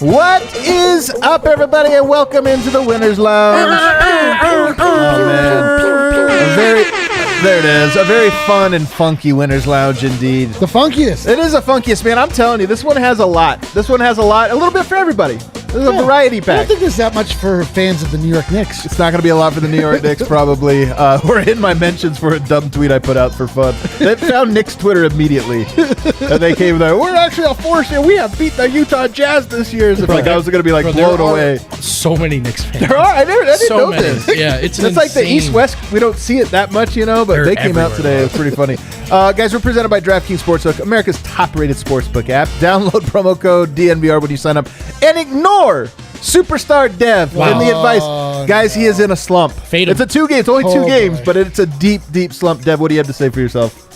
What is up, everybody, and welcome into the Winners Lounge. Oh, man. There it is. A very fun and funky Winners Lounge indeed. The funkiest. It is the funkiest, man. I'm telling you, this one has a lot. A little bit for everybody. There's a variety pack. I don't think there's that much for fans of the New York Knicks. It's not going to be a lot for the New York Knicks, probably. We're in my mentions for a dumb tweet I put out for fun. They found Knicks Twitter immediately. And they came there, we're actually a force here. We have beat the Utah Jazz this year. As if like I was going to be like blown away. So many Knicks fans. There are. I didn't so know many. this. Yeah, it's like the East-West. We don't see it that much, but They're they came out today. everywhere. It was pretty funny. Guys, we're presented by DraftKings Sportsbook, America's top-rated sportsbook app. Download promo code DNVR when you sign up and ignore Superstar Dev in the advice. Guys, he is in a slump. Fade him. It's a 2 game. It's only 2 games, boy. but it's a deep, deep slump. Dev, what do you have to say for yourself?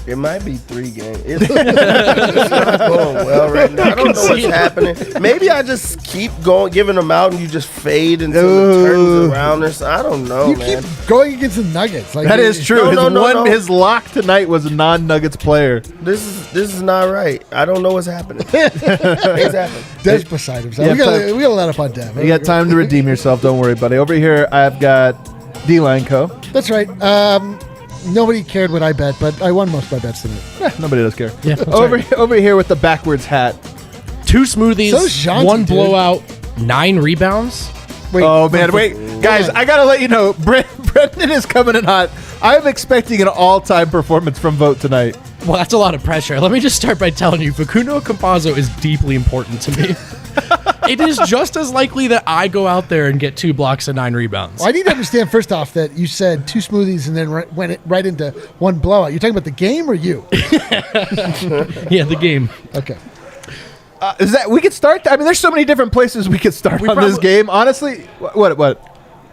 It might be 3 games. It's not going well right now. I don't know what's happening. Maybe I just keep going, giving them out, and you just fade until it turns around. Or so. I don't know, You man. keep going against the Nuggets. Like That is true. No. His lock tonight was a non-Nuggets player. This is not right. I don't know what's happening. What's happening? Dev's beside himself. Yeah, We got to let up on Dev. You got time to redeem yourself. Don't worry, buddy. Over here, I've got D-Line Co. That's right. Nobody cared what I bet, but I won most of my bets tonight. Nobody does care. Yeah, that's Over here with the backwards hat. 2 smoothies, So jaunty, 1 dude. blowout, 9 rebounds. Wait, Oh, man. Wait. Guys, I got to let you know, Brendan is coming in hot. I'm expecting an all-time performance from Vote tonight. Well, that's a lot of pressure. Let me just start by telling you, Facundo Campazzo is deeply important to me. It is just as likely that I go out there and get 2 blocks and 9 rebounds. Well, I need to understand first off that you said 2 smoothies and then went right into 1 blowout. You're talking about the game or you? Yeah, the game. Okay. Is that we could start? I mean, there's so many different places we could start on this game. Honestly, what?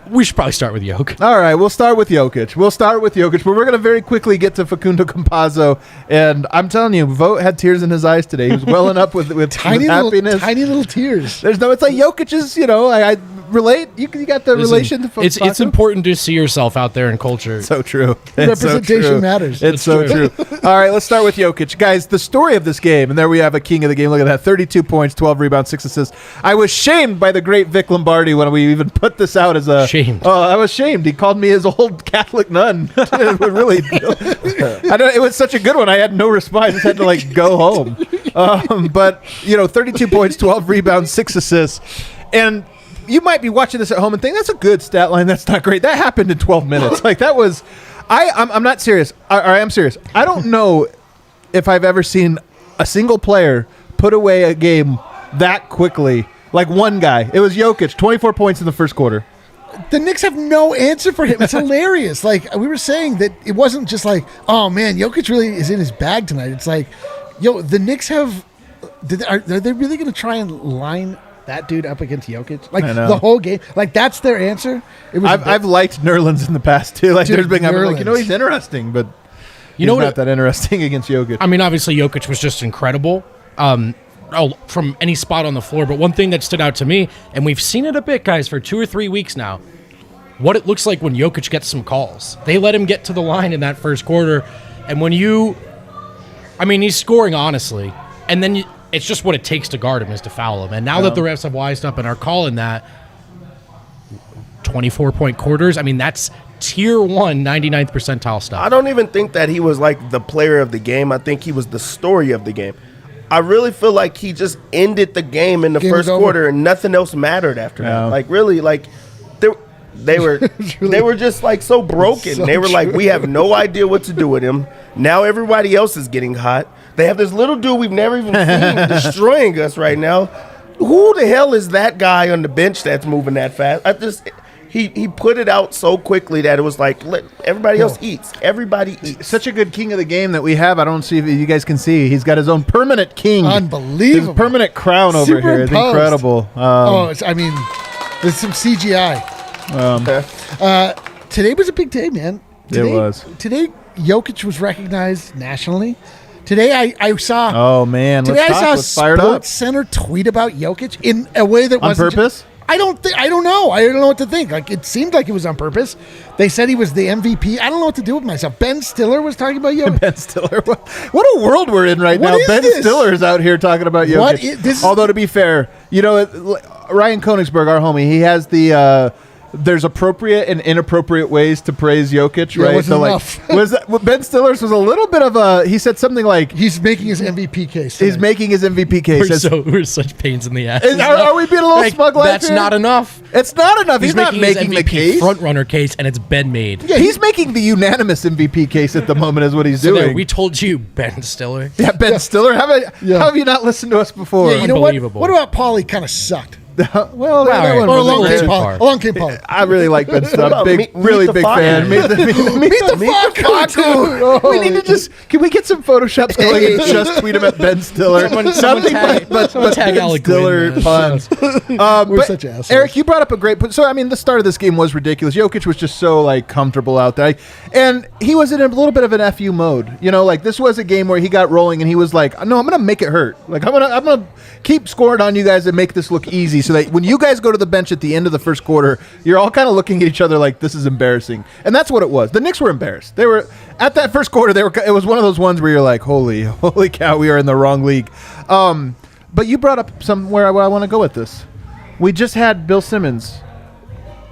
We should probably start with Jokic. All right, we'll start with Jokic. But we're going to very quickly get to Facundo Campazzo. And I'm telling you, Vote had tears in his eyes today. He was welling up with Tiny happiness. little tears. It's like Jokic's, I relate. You got the relation to It's Facu? important to see yourself out there in culture. So true. It's so Representation true. matters. It's so true. All right, let's start with Jokic. Guys, the story of this game, and there we have a king of the game. Look at that, 32 points, 12 rebounds, 6 assists. I was shamed by the great Vic Lombardi when we even put this out as a... Shamed. Oh, I was shamed. He called me his old Catholic nun. It was really... it was such a good one. I had no response. I just had to, go home. But, 32 points, 12 rebounds, 6 assists. And... you might be watching this at home and think that's a good stat line. That's not great. That happened in 12 minutes. That was, I'm not serious. I am serious. I don't know if I've ever seen a single player put away a game that quickly. Like one guy. It was Jokic, 24 points in the first quarter. The Knicks have no answer for him. It's hilarious. We were saying that it wasn't just oh man, Jokic really is in his bag tonight. It's the Knicks have. Are they really going to try and line that dude up against Jokic? The whole game? That's their answer? I've liked Nerlens in the past too. There's been Nerlens. he's interesting, but he's what not that interesting against Jokic. I mean, obviously, Jokic was just incredible from any spot on the floor. But one thing that stood out to me, and we've seen it a bit, guys, for 2 or 3 weeks now, what it looks like when Jokic gets some calls. They let him get to the line in that first quarter. And when he's scoring, honestly. And then it's just what it takes to guard him is to foul him. And now that the refs have wised up and are calling that 24-point quarters, that's tier 1, 99th percentile stuff. I don't even think that he was the player of the game. I think he was the story of the game. I really feel like he just ended the game in the first quarter and nothing else mattered after that. They were just so broken. So they were true. we have no idea what to do with him. Now everybody else is getting hot. They have this little dude we've never even seen destroying us right now. Who the hell is that guy on the bench that's moving that fast? He put it out so quickly that it was let everybody else eats. Everybody eats. Such a good king of the game that we have. I don't see if you guys can see. He's got his own permanent king. Unbelievable. His permanent crown over here. It's incredible. There's some CGI. Today was a big day, man. Today, it was. Today, Jokic was recognized nationally. Today, I saw. Oh man! Today, Let's I saw a Fired up. Sports Center tweet about Jokic in a way that On wasn't purpose. I don't know. I don't know what to think. Like, it seemed like it was on purpose. They said he was the MVP. I don't know what to do with myself. Ben Stiller was talking about Jokic. Ben Stiller. What a world we're in right What now. is Ben this? Stiller's out here talking about Jokic. Although, to be fair, Ryan Koenigsberg, our homie, he has the... there's appropriate and inappropriate ways to praise Jokic, Yeah, right? wasn't enough. Ben Stiller's was a little bit of a... He said something like... He's making his MVP case. He's making his MVP case. We're such pains in the ass. Are we being a little smug like That's here? not enough. It's not enough. He's not making his the MVP case. front runner case, and it's been made. Yeah, he's making the unanimous MVP case at the moment is what he's So doing. there, we told you, Ben Stiller. Yeah, Ben Stiller. How have you not listened to us before? Yeah, you know what? Unbelievable. What about Paulie kind of sucked? Well, that right. one Or was along great. came too Paulie. far. Along came Paulie. I really like Ben Stiller. Really the big Facu. fan. Meet the Facu. We need to just... Can we get some Photoshops going and just tweet him at Ben Stiller? Someone tag Ben Alec Stiller Gwynn, puns. We're such assholes. Eric, you brought up a great point. So, I mean, the start of this game was ridiculous. Jokic was just so, comfortable out there. And he was in a little bit of an FU mode. This was a game where he got rolling and he was like, no, I'm going to make it hurt. I'm going to keep scoring on you guys and make this look easy so that when you guys go to the bench at the end of the first quarter, you're all kind of looking at each other like this is embarrassing. And that's what it was. The Knicks were embarrassed. They were at that first quarter. It was one of those ones where you're like, holy cow, we are in the wrong league. But you brought up somewhere I want to go with this. We just had Bill Simmons,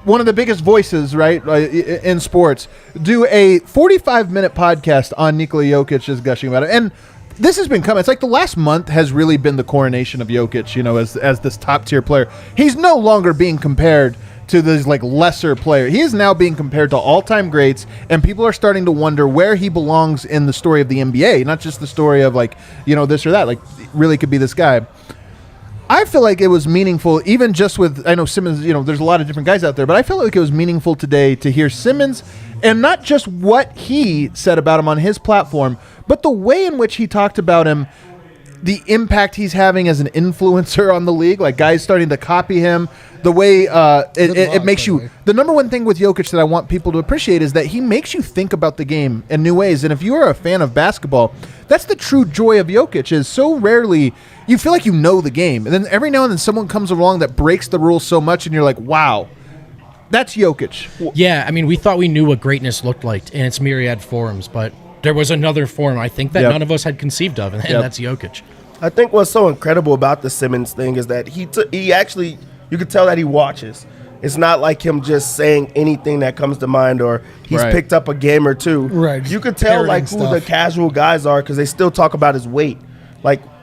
one of the biggest voices, right, in sports, do a 45-minute podcast on Nikola Jokic just gushing about it. And this has been coming. It's like the last month has really been the coronation of Jokic, as this top-tier player. He's no longer being compared to this lesser player. He is now being compared to all-time greats, and people are starting to wonder where he belongs in the story of the NBA, not just the story of this or that. Really could be this guy. I feel like it was meaningful, even just with, I know Simmons, there's a lot of different guys out there, but I feel like it was meaningful today to hear Simmons, and not just what he said about him on his platform, but the way in which he talked about him, the impact he's having as an influencer on the league, guys starting to copy him, the way it makes you... The number one thing with Jokic that I want people to appreciate is that he makes you think about the game in new ways. And if you are a fan of basketball, that's the true joy of Jokic, is so rarely you feel like you know the game. And then every now and then someone comes along that breaks the rules so much and you're like, wow, that's Jokic. Yeah, I mean, we thought we knew what greatness looked like in its myriad forms, but there was another form, I think, that none of us had conceived of, and that's Jokic. I think what's so incredible about the Simmons thing is that he actually, you could tell that he watches. It's not like him just saying anything that comes to mind, or he's picked up a game or two. Right. You could tell who the casual guys are because they still talk about his weight.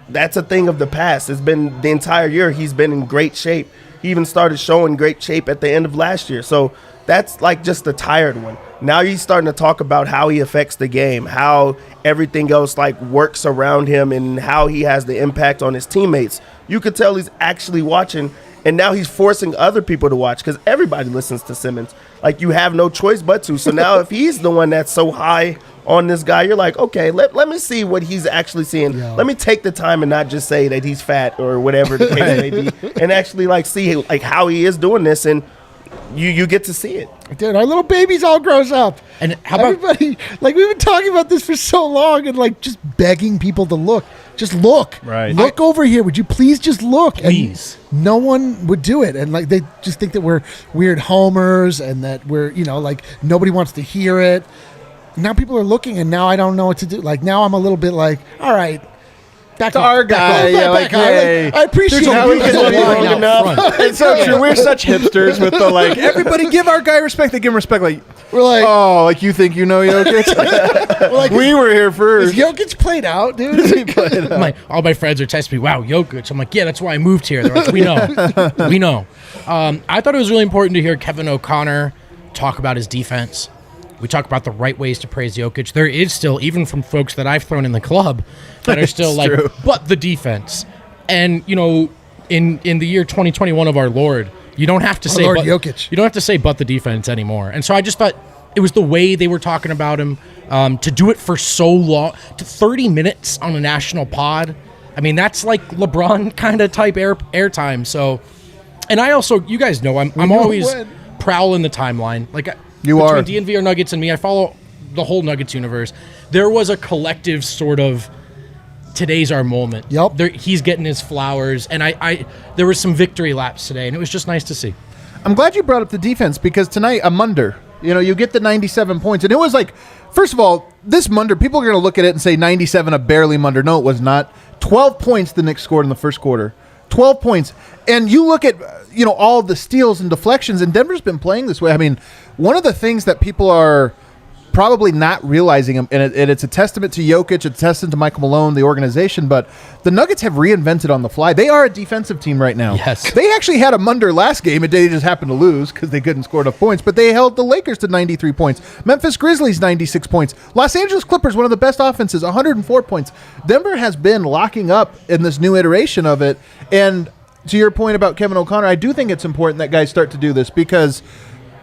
That's a thing of the past. It's been the entire year he's been in great shape. He even started showing great shape at the end of last year. So that's just the tired one. Now he's starting to talk about how he affects the game, how everything else works around him, and how he has the impact on his teammates. You could tell he's actually watching, and now he's forcing other people to watch because everybody listens to Simmons. You have no choice but to. So now if he's the one that's so high on this guy, you're like, okay, let me see what he's actually seeing. Yeah. Let me take the time and not just say that he's fat or whatever the case may be, and actually see how he is doing this, and you get to see it. Dude, our little babies all grows up. And how about everybody? We've been talking about this for so long, and just begging people to look. Just look. Right. Look over here. Would you please just look? Please. And no one would do it, and they just think that we're weird homers, and that we're nobody wants to hear it. Now people are looking, and now I don't know what to do. Now I'm a little bit all right. Back to our guy, hey. I appreciate Now we it. can be long out enough. front. It's so true. We're such hipsters with the everybody give our guy respect. They give him respect. We're you think you know Jokic? We were here Is first. Jokic played out, dude? all my friends are texting me, wow, Jokic. I'm like, yeah, that's why I moved here. They're like, we know. We know. I thought it was really important to hear Kevin O'Connor talk about his defense. We talk about the right ways to praise Jokic. There is still, even from folks that I've thrown in the club, that are still true. but the defense. And, in the year 2021 of our Lord, you don't have to say Lord but, Jokic. You don't have to say but the defense anymore. And so I just thought it was the way they were talking about him, to do it for so long, to 30 minutes on a national pod. I mean, that's like LeBron kind of type airtime. So, and I also, you guys know, I'm always prowling the timeline. Between DNVR Nuggets and me, I follow the whole Nuggets universe. There was a collective sort of today's our moment. Yep. He's getting his flowers, and I there were some victory laps today, and it was just nice to see. I'm glad you brought up the defense because tonight a Munder. You get the 97 points, and it was like, first of all, this Munder, people are going to look at it and say 97 a barely Munder. No, it was not. 12 points the Knicks scored in the first quarter. 12 points. And you look at, all the steals and deflections, and Denver's been playing this way. I mean, one of the things that people are probably not realizing, and it's a testament to Jokic, a testament to Michael Malone, the organization, but the Nuggets have reinvented on the fly. They are a defensive team right now. Yes. They actually had a Munder last game, and they just happened to lose because they couldn't score enough points, but they held the Lakers to 93 points. Memphis Grizzlies, 96 points. Los Angeles Clippers, one of the best offenses, 104 points. Denver has been locking up in this new iteration of it, and to your point about Kevin O'Connor, I do think it's important that guys start to do this because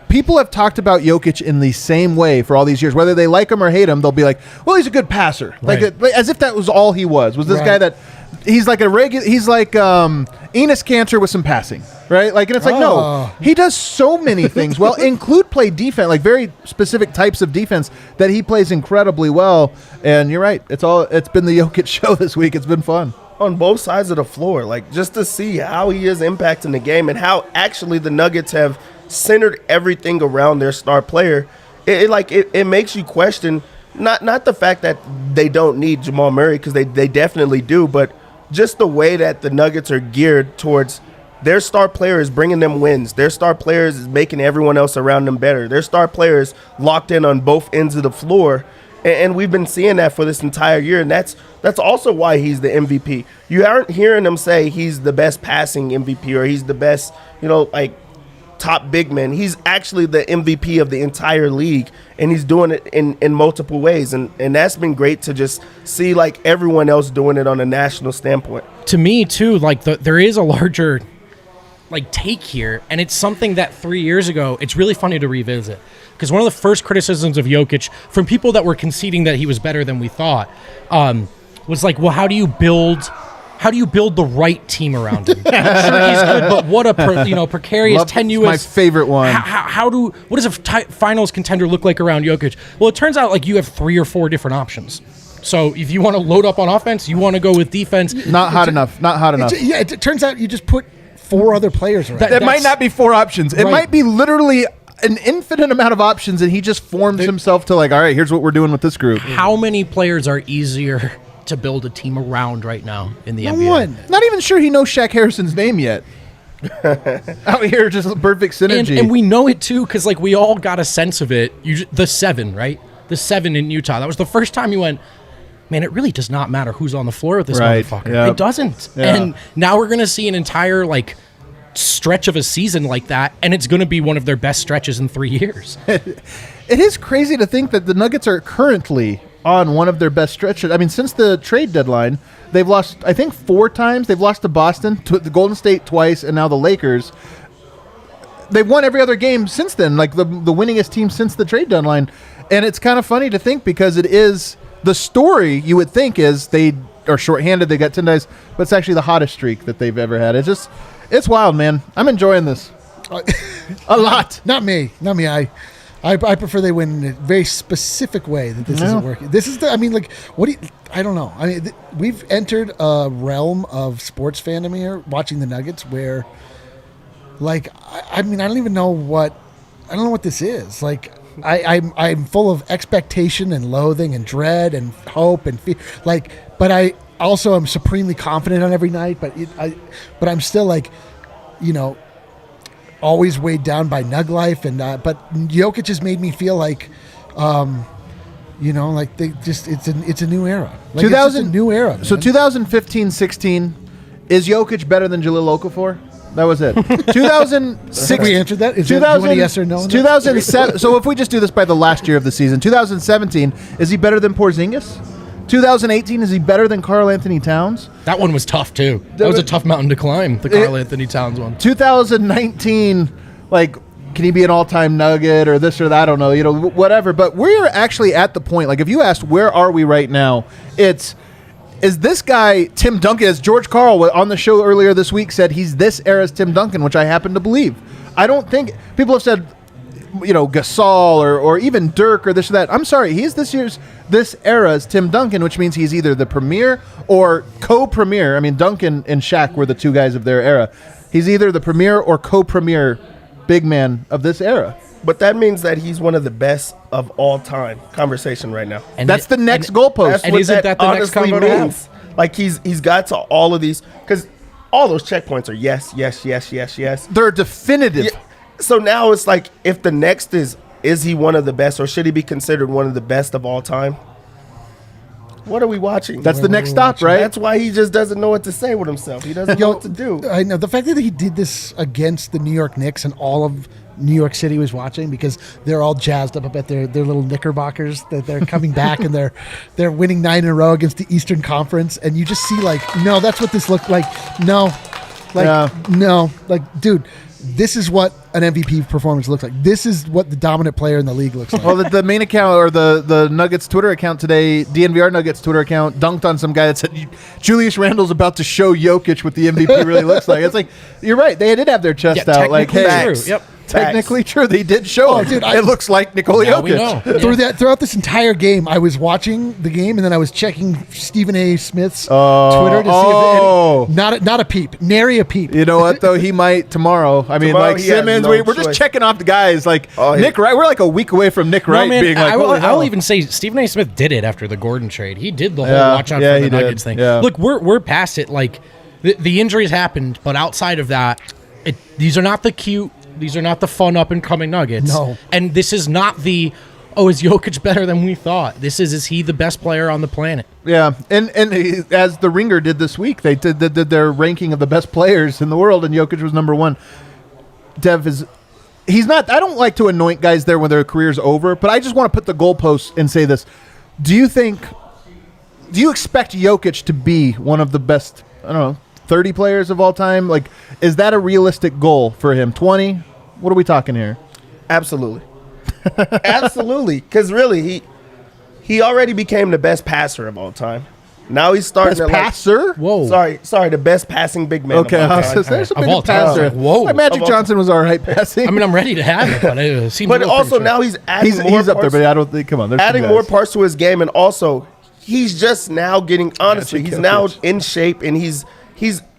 people have talked about Jokic in the same way for all these years. Whether they like him or hate him, they'll be like, well, he's a good passer. Right. Like as if that was all he was this Right. guy that he's like he's like Enes Kanter with some passing, right? Like, and it's like, no, he does so many things well, include play defense, like very specific types of defense that he plays incredibly well. And you're right. It's been the Jokic show this week. It's been fun. On both sides of the floor, like just to see how he is impacting the game and how actually the Nuggets have centered everything around their star player. It makes you question not the fact that they don't need Jamal Murray, because they definitely do, but just the way that the Nuggets are geared towards their star player is bringing them wins. Their star players is making everyone else around them better. Their star players locked in on both ends of the floor. And we've been seeing that for this entire year, and that's also why he's the MVP. You aren't hearing them say he's the best passing MVP or he's the best, top big man. He's actually the MVP of the entire league, and he's doing it in multiple ways. And that's been great to just see, like, everyone else doing it on a national standpoint. To me, too, there is a larger take here, and it's something that 3 years ago, it's really funny to revisit. Because one of the first criticisms of Jokic from people that were conceding that he was better than we thought was like, well, how do you build the right team around him? I'm sure he's good, but what a precarious, tenuous. My favorite one. What does a finals contender look like around Jokic? Well, it turns out you have 3 or 4 different options. So if you want to load up on offense, you want to go with defense. Not hot enough. It turns out you just put 4 other players around. That might not be 4 options. It might be literally an infinite amount of options, and he just forms himself to all right, here's what we're doing with this group. How many players are easier to build a team around right now in the NBA? One. Not even sure he knows Shaq Harrison's name yet. Out here, just perfect synergy. And we know it too, because we all got a sense of it. The 7, right? The 7 in Utah. That was the first time you went, man, it really does not matter who's on the floor with this motherfucker. Yep. It doesn't. Yeah. And now we're going to see an entire stretch of a season like that, and it's going to be one of their best stretches in 3 years. It is crazy to think that the Nuggets are currently on one of their best stretches. I mean, since the trade deadline, they've lost, I think, 4 times. They've lost to Boston, to the Golden State twice, and now the Lakers. They've won every other game since then, the winningest team since the trade deadline. And it's kind of funny to think, because it is the story you would think is they are shorthanded, they got 10 days, but it's actually the hottest streak that they've ever had. It's wild, man. I'm enjoying this a lot. Not me. I prefer they win in a very specific way that this isn't working. This is I don't know. We've entered a realm of sports fandom here, watching the Nuggets, where, I don't even know what this is. I'm full of expectation and loathing and dread and hope and fear. But I also am supremely confident on every night. But I'm still always weighed down by Nug life. And but Jokic has made me feel it's a new era. It's just a new era. Man. So 2015-16, is Jokic better than Jahlil Okafor? That was it. 2006. We answered that. Is there a yes or no? 2007. So if we just do this by the last year of the season, 2017, is he better than Porzingis? 2018, is he better than Karl Anthony Towns? That one was tough too. That was a tough mountain to climb. The Karl Anthony Towns one. 2019, can he be an all-time Nugget or this or that? I don't know. Whatever. But we're actually at the point. If you asked where are we right now, is this guy Tim Duncan, as George Karl on the show earlier this week said, he's this era's Tim Duncan, which I happen to believe. I don't think people have said Gasol or even Dirk or this or that. I'm sorry, he's this era's Tim Duncan, which means he's either the premier or co-premier. I mean, Duncan and Shaq were the two guys of their era. He's either the premier or co-premier big man of this era. But that means that he's one of the best of all time conversation right now. And that's the next goalpost. That's And what isn't that the next honestly combo to have? means. Like he's got to all of these, because all those checkpoints are yes. They're definitive. Yeah. So now it's like, if the next is he one of the best, or should he be considered one of the best of all time? What are we watching? That's the next stop, right? That's why he just doesn't know what to say with himself. He doesn't know what to do. I know the fact that he did this against the New York Knicks and all of New York City was watching, because they're all jazzed up about their little Knickerbockers that they're coming back and they're winning 9 in a row against the Eastern Conference, and you just see no, that's what this looked like. No, dude, this is what an MVP performance looks like. This is what the dominant player in the league looks like. Well, the main account, or the Nuggets Twitter account today, DNVR Nuggets Twitter account, dunked on some guy that said Julius Randle's about to show Jokic what the MVP really looks like. It's like, you're right. They did have their chest out. Like, hey, true. Yep. technically true. They did show him. Dude, it looks like Nikola Now we Jokic. know. Throughout this entire game, I was watching the game, and then I was checking Stephen A. Smith's Twitter to see if not a peep, nary a peep. You know what, though? He might tomorrow. I mean, Tomorrow like he has Simmons, no we're choice. just checking off the guys. Like Oh, Nick Wright, we're like a week away from Nick Wright being like, holy hell. I'll even say Stephen A. Smith did it after the Gordon trade. He did the whole Yeah, watch out yeah, for the he did. Nuggets thing. Yeah. Look, we're past it. Like the injuries happened, but outside of that, these are not the cute. These are not the fun up and coming Nuggets. No. And this is not is Jokic better than we thought? This is he the best player on the planet? Yeah, and as the Ringer did this week, they did their ranking of the best players in the world, and Jokic was number one. He's not. I don't like to anoint guys there when their career's over, but I just want to put the goalposts and say this: Do you expect Jokic to be one of the best? I don't know, 30 players of all time? Like, is that a realistic goal for him? 20? What are we talking here? Absolutely. Absolutely. Because really, he already became the best passer of all time. Now he's starting Best to passer? Whoa. Sorry, the best passing big man. Okay, of all I time. was there's a Of big all time. passer. Whoa. Like Magic Of all Johnson was all right passing. I mean, I'm ready to have it, but it seems. But also now he's adding more. he's up there, parts- but I don't think. Come on, there's some adding guys. more parts to his game, and also he's just now getting. Honestly, Magic he's now Jokic. in shape, and he's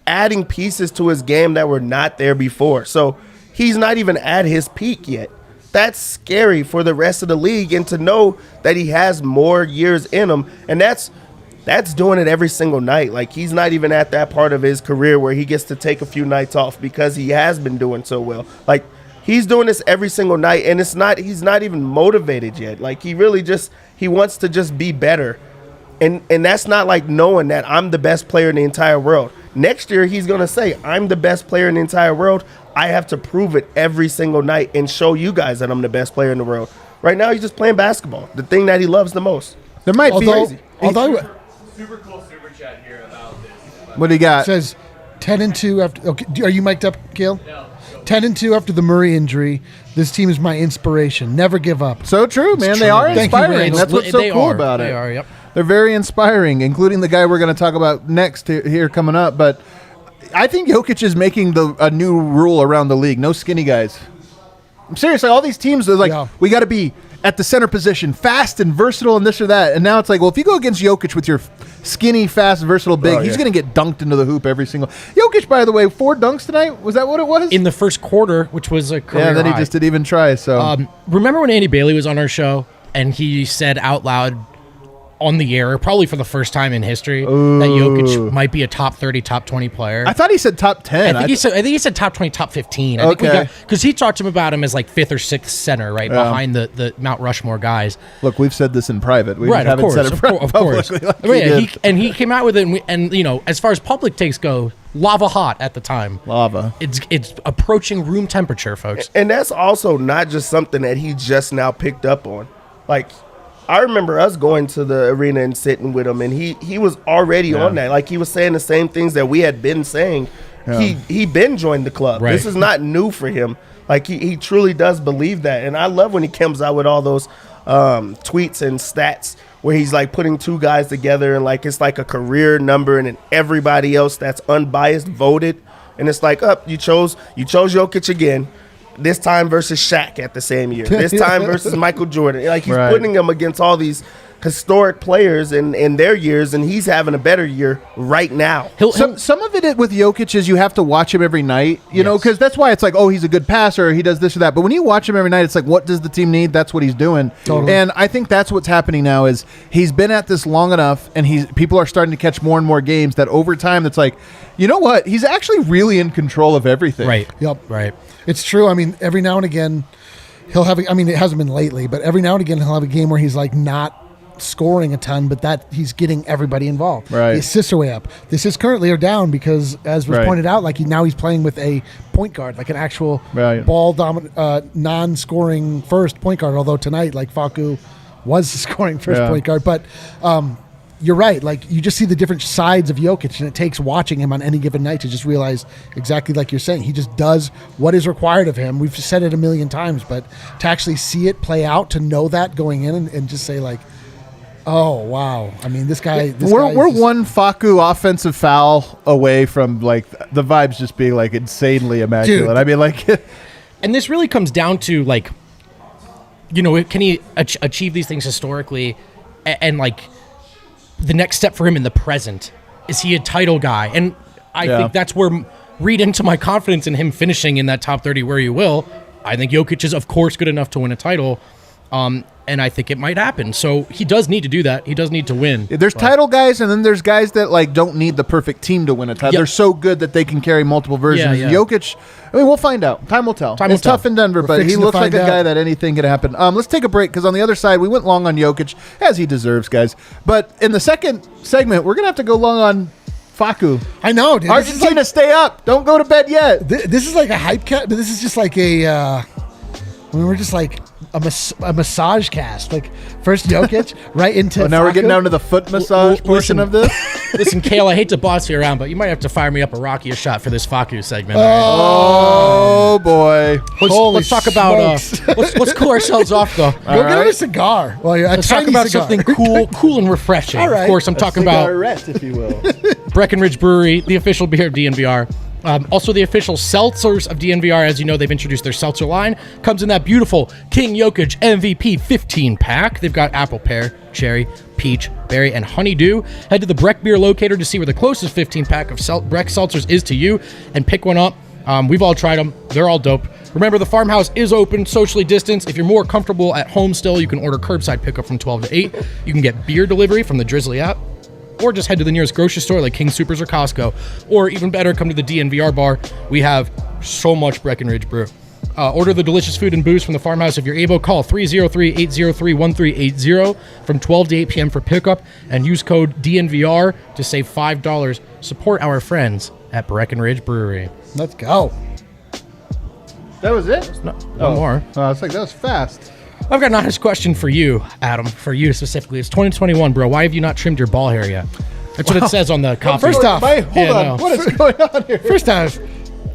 adding pieces to his game that were not there before. So he's not even at his peak yet. That's scary for the rest of the league, and to know that he has more years in him, and that's doing it every single night. Like, he's not even at that part of his career where he gets to take a few nights off because he has been doing so well. Like, he's doing this every single night, and he's not even motivated yet. Like, he wants to just be better. And that's not like knowing that I'm the best player in the entire world. Next year, he's going to say, I'm the best player in the entire world. I have to prove it every single night and show you guys that I'm the best player in the world. Right now, he's just playing basketball, the thing that he loves the most. There might Although Super cool super chat here about this. What do you got? says 10-2 after. Okay, are you mic'd up, Kale? 10-2 after the Murray injury. This team is my inspiration. Never give up. So true, man. They true, are man. Thank you, inspiring. Randall. That's what's so They cool are. about it. They are, yep. They're very inspiring, including the guy we're going to talk about next here coming up. But I think Jokic is making a new rule around the league. No skinny guys. I'm serious. Like, all these teams are like, we got to be at the center position, fast and versatile and this or that. And now it's like, well, if you go against Jokic with your skinny, fast, versatile big, he's going to get dunked into the hoop every single. Jokic, by the way, 4 dunks tonight. Was that what it was? In the first quarter, which was a career yeah, then he high. just didn't even try. So Remember when Andy Bailey was on our show and he said out loud on the air, probably for the first time in history, that Jokic might be a top 30, top 20 player? I thought he said top 10. I think he said top 20, top 15. I Okay. think because he talked about him as like 5th or 6th center, right behind the Mount Rushmore guys. Look, we've said this in private. We Right, of haven't course, said it of course. publicly like Yeah, he did. he came out with it, and you know, as far as public takes go, lava hot at the time. Lava. It's approaching room temperature, folks. And that's also not just something that he just now picked up on. Like, I remember us going to the arena and sitting with him, and he was already on that. Like, he was saying the same things that we had been saying. He been joined the club. Right. This is not new for him. Like, he truly does believe that. And I love when he comes out with all those tweets and stats where he's like putting 2 guys together, and like it's like a career number, and then everybody else that's unbiased voted. And it's like, you chose Jokic again. This time versus Shaq at the same year. This time versus Michael Jordan. Like, he's Right. putting them against all these historic players in their years, and he's having a better year right now. Some of it with Jokic is you have to watch him every night, you know, because that's why it's like, oh, he's a good passer, or he does this or that. But when you watch him every night, it's like, what does the team need? That's what he's doing. Totally. And I think that's what's happening now is he's been at this long enough, and people are starting to catch more and more games that over time, it's like, you know what? He's actually really in control of everything. Right. Yep. Right. It's true. I mean, every now and again, he'll have. I mean, it hasn't been lately, but every now and again, he'll have a game where he's like not scoring a ton, but that he's getting everybody involved. Right. The assists are way up. The assists currently are down because, as was Right. pointed out, like now he's playing with a point guard, like an actual Right. ball dominant, non-scoring first point guard. Although tonight, like Facu was scoring first Yeah. point guard, but. You're right. Like, you just see the different sides of Jokic, and it takes watching him on any given night to just realize exactly like you're saying. He just does what is required of him. We've said it a million times, but to actually see it play out, to know that going in and just say like, oh, wow. I mean, this guy. We're one Facu offensive foul away from like the vibes just being like insanely immaculate. Dude. I mean, like, And this really comes down to, like, you know, can he achieve these things historically, and like the next step for him in the present, is he a title guy? And I think that's where read into my confidence in him finishing in that top 30 where you will. I think Jokic is, of course, good enough to win a title. And I think it might happen. So he does need to do that. He does need to win. there's title guys, and then there's guys that like don't need the perfect team to win a title. Yep. They're so good that they can carry multiple versions. Yeah. Jokic, I mean, we'll find out. Time will tell. Time will It's tough tell. in Denver, but he fixing to looks like find a guy out. that anything could happen. Let's take a break because on the other side, we went long on Jokic, as he deserves, guys. But in the second segment, we're going to have to go long on Facu. I know, dude. This is Argentina, stay up. Don't go to bed yet. this is like a hype cat, but this is just like a. We're just like a massage cast. Like, first Jokic, right into. Oh, now we're getting Facu. down to the foot massage portion listen. of this. Listen, Kale, I hate to boss you around, but you might have to fire me up a Rocky shot for this Facu segment. Oh, boy. Let's talk about. smokes. Let's cool ourselves off, though. Go get him a cigar. Well, Let's talk about something cool and refreshing. All right. Of course, I'm talking about Cigarette, if you will. Breckenridge Brewery, the official beer of DNVR. Also, the official seltzers of DNVR. As you know, they've introduced their seltzer line. Comes in that beautiful King Jokic MVP 15-pack. They've got apple, pear, cherry, peach, berry, and honeydew. Head to the Breck Beer Locator to see where the closest 15-pack of Breck seltzers is to you and pick one up. We've all tried them. They're all dope. Remember, the farmhouse is open, socially distanced. If you're more comfortable at home still, you can order curbside pickup from 12 to 8. You can get beer delivery from the Drizzly app. Or just head to the nearest grocery store like King Soopers or Costco. Or even better, come to the DNVR bar. We have so much Breckenridge brew. Order the delicious food and booze from the farmhouse if you're able. Call 303-803-1380 from 12 to 8 p.m. for pickup. And use code DNVR to save $5. Support our friends at Breckenridge Brewery. Let's go. That was it? One more. Oh, it's like, that was fast. I've got an honest question for you, Adam. For you specifically. It's 2021, bro. Why have you not trimmed your ball hair yet? That's what it says on the copy. First off, Hold Yeah, on. no. What is going on here? First off,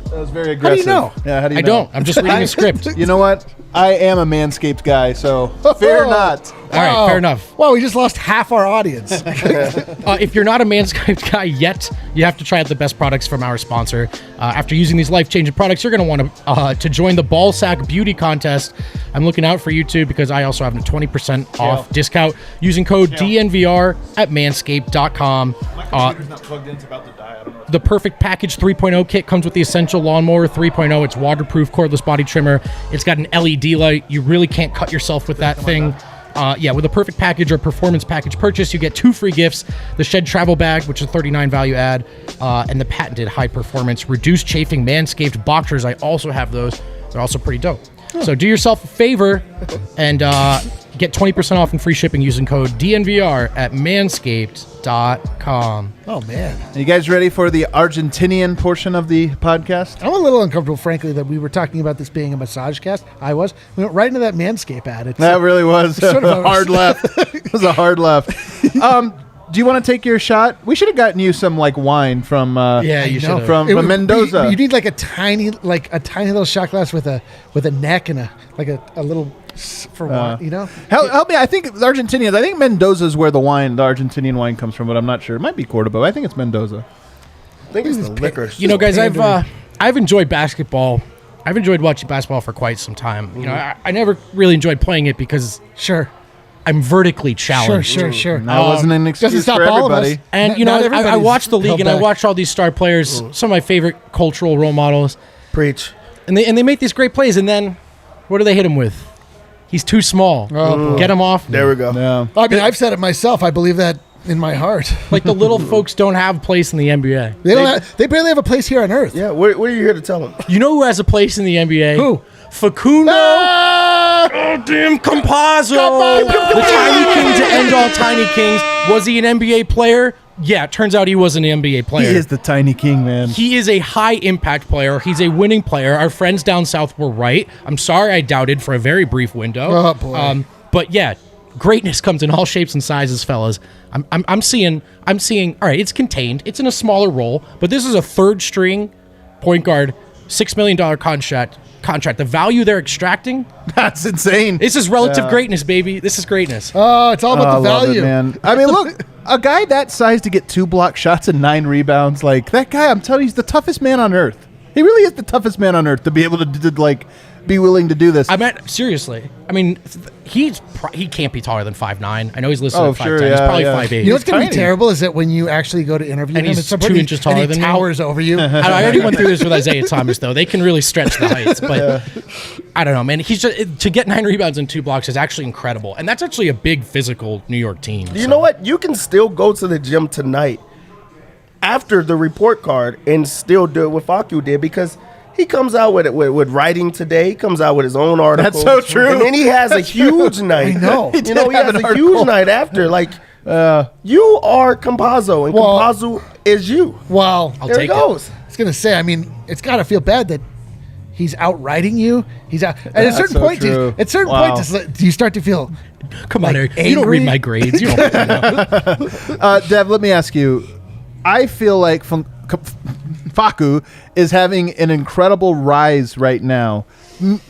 That was very How do you aggressive. know? Yeah, how do you I know? don't. I'm just reading a script. You know what? I am a Manscaped guy, so fear not. All right, fair enough. Well, we just lost half our audience. If you're not a Manscaped guy yet, you have to try out the best products from our sponsor. After using these life-changing products, you're going to want to join the Ball Sack Beauty Contest. I'm looking out for you too because I also have a 20% off discount using code DNVR at manscaped.com. not plugged in. It's about to die. I don't know. The Perfect Package 3.0 kit comes with the Essential Lawnmower 3.0. It's waterproof, cordless body trimmer. It's got an LED light. You really can't cut yourself with that thing. With a Perfect Package or Performance Package purchase, you get 2 free gifts. The Shed Travel Bag, which is $39 value add, and the patented high-performance Reduced Chafing Manscaped Boxers. I also have those. They're also pretty dope. So do yourself a favor and get 20% off and free shipping using code DNVR at manscaped.com. Oh, man. Are you guys ready for the Argentinian portion of the podcast? I'm a little uncomfortable, frankly, that we were talking about this being a massage cast. I was. We went right into that Manscaped ad. It's That really was sort of a hard left. It was a hard left. Do you want to take your shot? We should have gotten you some like wine from Yeah, you should have. from Mendoza. You need like a tiny little shot glass with a neck and a little for wine, you know? Help me. I think the Argentinians. I think Mendoza is where the Argentinian wine comes from, but I'm not sure. It might be Cordoba. I think it's Mendoza. I think it's the liquor. You know, guys, pandering. I've enjoyed basketball I've enjoyed watching basketball for quite some time. You know, I never really enjoyed playing it because Sure. I'm vertically challenged. Sure. That wasn't an excuse Doesn't stop for all of us. everybody. And, you know, Not I everybody's watched the league held and I back. watched all these star players, some of my favorite cultural role models, Preach. and they make these great plays, and then what do they hit him with? He's too small. Oh, boy. Get him off. There we go. Yeah. I mean, I've said it myself. I believe that in my heart. Like the little folks don't have a place in the NBA. They barely have a place here on Earth. Yeah, what are you here to tell him? You know who has a place in the NBA? Who? Facundo goddamn Campazzo. The tiny king to end all tiny kings. Was he an NBA player? Yeah, it turns out he was an NBA player. He is the tiny king, man. He is a high impact player. He's a winning player. Our friends down south were right. I'm sorry I doubted for a very brief window. Oh, boy. But yeah, greatness comes in all shapes and sizes, fellas. I'm seeing. All right, it's contained. It's in a smaller role, but this is a third string point guard, $6 million contract. The value they're extracting. That's insane. This is relative greatness, baby. This is greatness. Oh, it's all about I the love value. it, man. I mean, look, a guy that size to get 2 block shots and 9 rebounds, like that guy, I'm telling you, he's the toughest man on earth. He really is the toughest man on earth to be able to like be willing to do this. I mean, seriously. I mean, he can't be taller than 5'9". I know he's listed at 5'10". sure, He's yeah, probably yeah. 5'8". You know what's going to be tiny. terrible is that when you actually go to interview And him, he's at some 2 point, inches taller and he than me. towers over you. I already went through this with Isaiah Thomas, though. They can really stretch the heights, but I don't know, man. He's just to get 9 rebounds and 2 blocks is actually incredible, and that's actually a big physical New York team. You know what? You can still go to the gym tonight after the report card and still do it what Facu did because he comes out with writing today. He comes out with his own article. That's so true. And then he has a huge night. I know. You know, he have has an a article. huge night after. Like, you are Campazzo, and Well- Campazzo is you. Well, I'll There take it goes. I was going to say, I mean, it's got to feel bad that he's outwriting you. He's out. At a That's certain so point, true. do you start to feel it. Come on, like, Eric. You don't read angry? my grades. You don't know. Dev, let me ask you. I feel like Facu is having an incredible rise right now.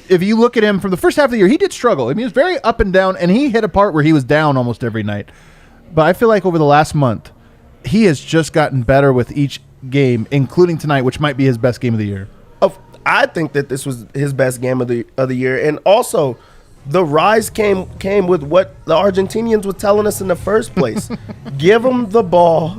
If you look at him from the first half of the year, he did struggle. I mean, he was very up and down, and he hit a part where he was down almost every night. But I feel like over the last month, he has just gotten better with each game, including tonight, which might be his best game of the year. I think that this was his best game of the year, and also the rise came with what the Argentinians were telling us in the first place: give him the ball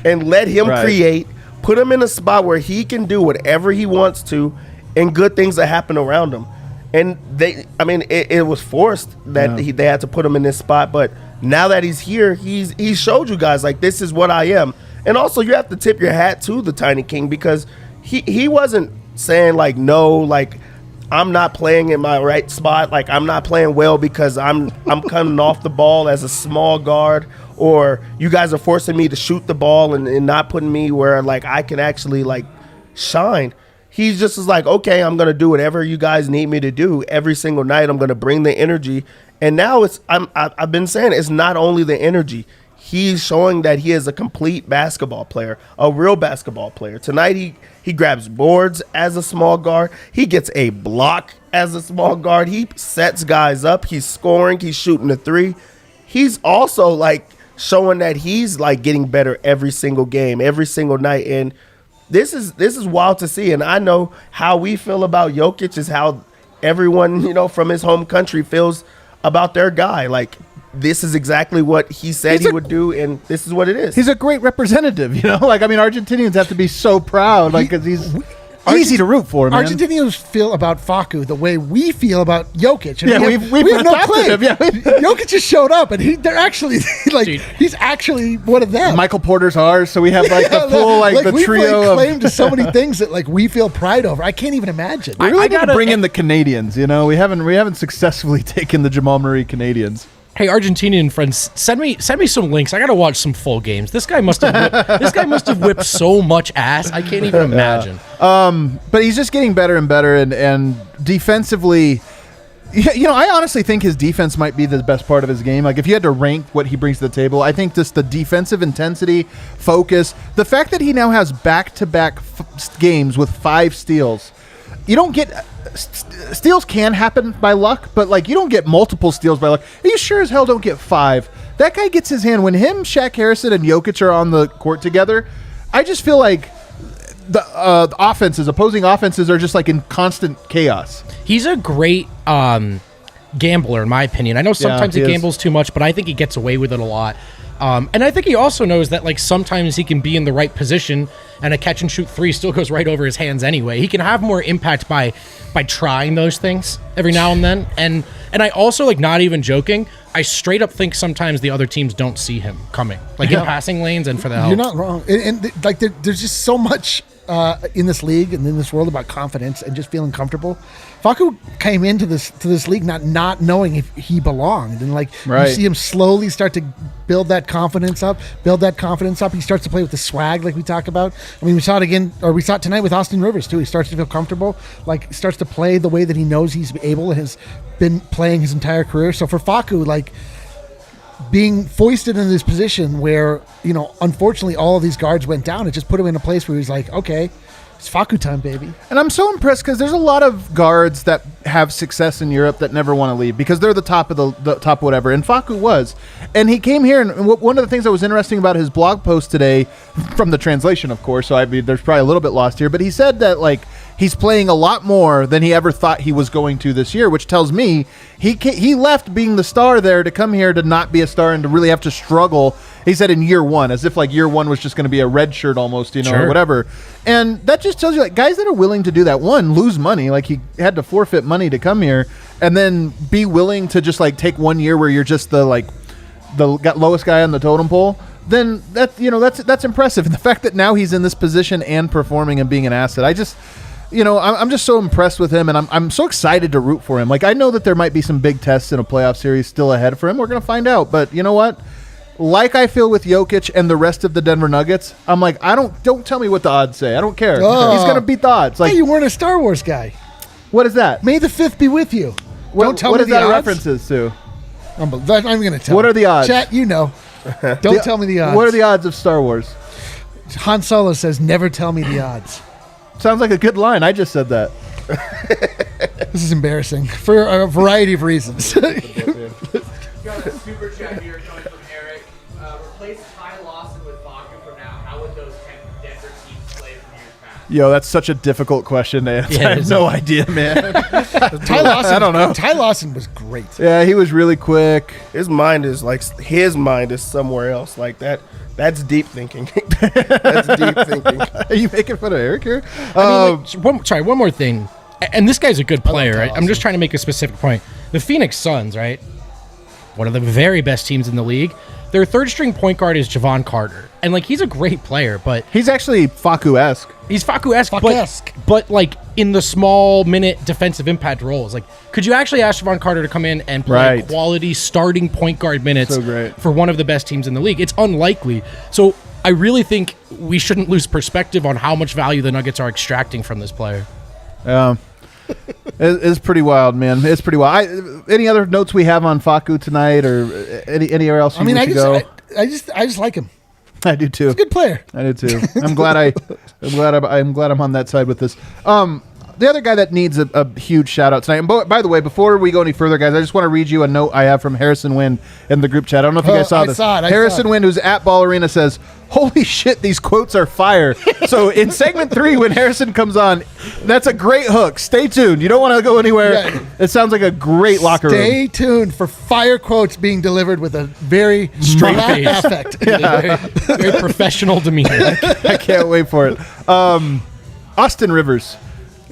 and let him Right. create. Put him in a spot where he can do whatever he wants to, and good things that happen around him. And it was forced that they had to put him in this spot, but now that he's here, he showed you guys like this is what I am. And also, you have to tip your hat to the Tiny King because he wasn't saying like no, like I'm not playing in my right spot, like I'm not playing well because I'm coming off the ball as a small guard, or you guys are forcing me to shoot the ball and not putting me where like I can actually like shine. He just is like, okay, I'm gonna do whatever you guys need me to do every single night. I'm gonna bring the energy, and now I've been saying it's not only the energy. He's showing that he is a complete basketball player, a real basketball player. Tonight he grabs boards as a small guard. He gets a block as a small guard. He sets guys up. He's scoring. He's shooting a 3. He's also like showing that he's like getting better every single game, every single night. And this is wild to see. And I know how we feel about Jokic is how everyone, from his home country feels about their guy. Like, this is exactly what he said he would do, and this is what it is. He's a great representative, Argentinians have to be so proud, like, because he's easy to root for, man. Argentinians feel about Facu the way we feel about Jokic. And Yeah, we have no adopted claim. him, yeah. Jokic just showed up, and they're actually like Dude. he's actually one of them. Michael Porter's ours, so we have like the full the we trio of. claim to so many things that like we feel pride over. I can't even imagine. We really I need to gotta- bring in the Canadians. We haven't successfully taken the Jamal Murray Canadians. Hey, Argentinian friends, send me some links. I gotta watch some full games. This guy must have whipped so much ass. I can't even imagine. But he's just getting better and better, and defensively, I honestly think his defense might be the best part of his game. Like, if you had to rank what he brings to the table, I think just the defensive intensity, focus, the fact that he now has back-to-back games with 5 steals. You don't get steals can happen by luck, but like you don't get multiple steals by luck. You sure as hell don't get 5. That guy gets his hand when him, Shaq Harrison, and Jokic are on the court together. I just feel like the opposing offenses are just like in constant chaos. He's a great gambler, in my opinion. I know sometimes he gambles too much, but I think he gets away with it a lot. And I think he also knows that like sometimes he can be in the right position and a catch and shoot three still goes right over his hands anyway. He can have more impact by trying those things every now and then. And I also, like, not even joking, I straight up think sometimes the other teams don't see him coming, like in passing lanes and for the help. You're not wrong. And like there's just so much in this league and in this world about confidence and just feeling comfortable. Facu came into this league not knowing if he belonged, and like you see him slowly start to build that confidence up. He starts to play with the swag, like we talk about. I mean, we saw it tonight with Austin Rivers too. He starts to feel comfortable, like starts to play the way that he knows he's able and has been playing his entire career. So for Facu, like being foisted in this position where, you know, unfortunately all of these guards went down, it just put him in a place where he's like, okay, it's Facu time, baby. And I'm so impressed because there's a lot of guards that have success in Europe that never want to leave because they're the top of the top whatever. And Facu was. And he came here, and one of the things that was interesting about his blog post today, from the translation, of course, so I mean, there's probably a little bit lost here, but he said that, like, he's playing a lot more than he ever thought he was going to this year, which tells me he left being the star there to come here to not be a star and to really have to struggle. He said in year one, as if like year one was just going to be a red shirt almost, you know, or whatever. And that just tells you, like, guys that are willing to do that, one, lose money, like he had to forfeit money to come here, and then be willing to just like take 1 year where you're just the lowest guy on the totem pole. Then that's impressive. And the fact that now he's in this position and performing and being an asset, I'm just so impressed with him, and I'm so excited to root for him. Like, I know that there might be some big tests in a playoff series still ahead for him. We're going to find out. But you know what? Like I feel with Jokic and the rest of the Denver Nuggets, I'm like, don't tell me what the odds say. I don't care. Oh. He's going to beat the odds. Like, hey, you weren't a Star Wars guy. What is that? May the 5th be with you. Don't tell me the odds. What is that references to? I'm going to tell. What are the odds? Chat, you know. Don't tell me the odds. What are the odds of Star Wars? Han Solo says, never tell me the odds. Sounds like a good line. I just said that. This is embarrassing for a variety of reasons. Got a super chat here coming from Eric. Replace Ty Lawson with Facu for now. How would those 10 Denver teams play from years past? Yo, that's such a difficult question to answer. I have no idea, man. Ty Lawson, I don't know. Ty Lawson was great. Yeah, he was really quick. His mind is somewhere else. Like that. That's deep thinking. That's deep thinking. Are you making fun of Eric here? One more thing. And this guy's a good player, right? Lawson. I'm just trying to make a specific point. The Phoenix Suns, right? One of the very best teams in the league. Their third string point guard is Javon Carter. And, like, he's a great player, but... He's actually Facu-esque. He's Facu-esque, but like, in the small minute defensive impact roles. Like, could you actually ask Javon Carter to come in and play quality starting point guard minutes for one of the best teams in the league? It's unlikely. So I really think we shouldn't lose perspective on how much value the Nuggets are extracting from this player. It's pretty wild, man. It's pretty wild. Any other notes we have on Facu tonight, or anywhere else? I just like him. I do too. He's a good player. I do too. I'm glad I'm on that side with this. The other guy that needs a huge shout out tonight. And by the way, before we go any further, guys, I just want to read you a note I have from Harrison Wind in the group chat. I don't know if you guys saw this. Harrison Wind, who's at Ball Arena, says, "Holy shit, these quotes are fire." So in segment 3, when Harrison comes on, that's a great hook. Stay tuned. You don't want to go anywhere. Yeah. It sounds like a great locker room. Stay tuned for fire quotes being delivered with a very straight affect. Very, very professional demeanor. I can't wait for it. Austin Rivers.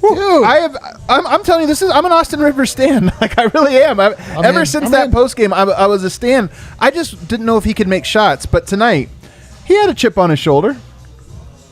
Dude. I'm telling you, I'm an Austin Rivers stan. Like, I really am. Ever since that post game, I was a stan. I just didn't know if he could make shots. But tonight, he had a chip on his shoulder.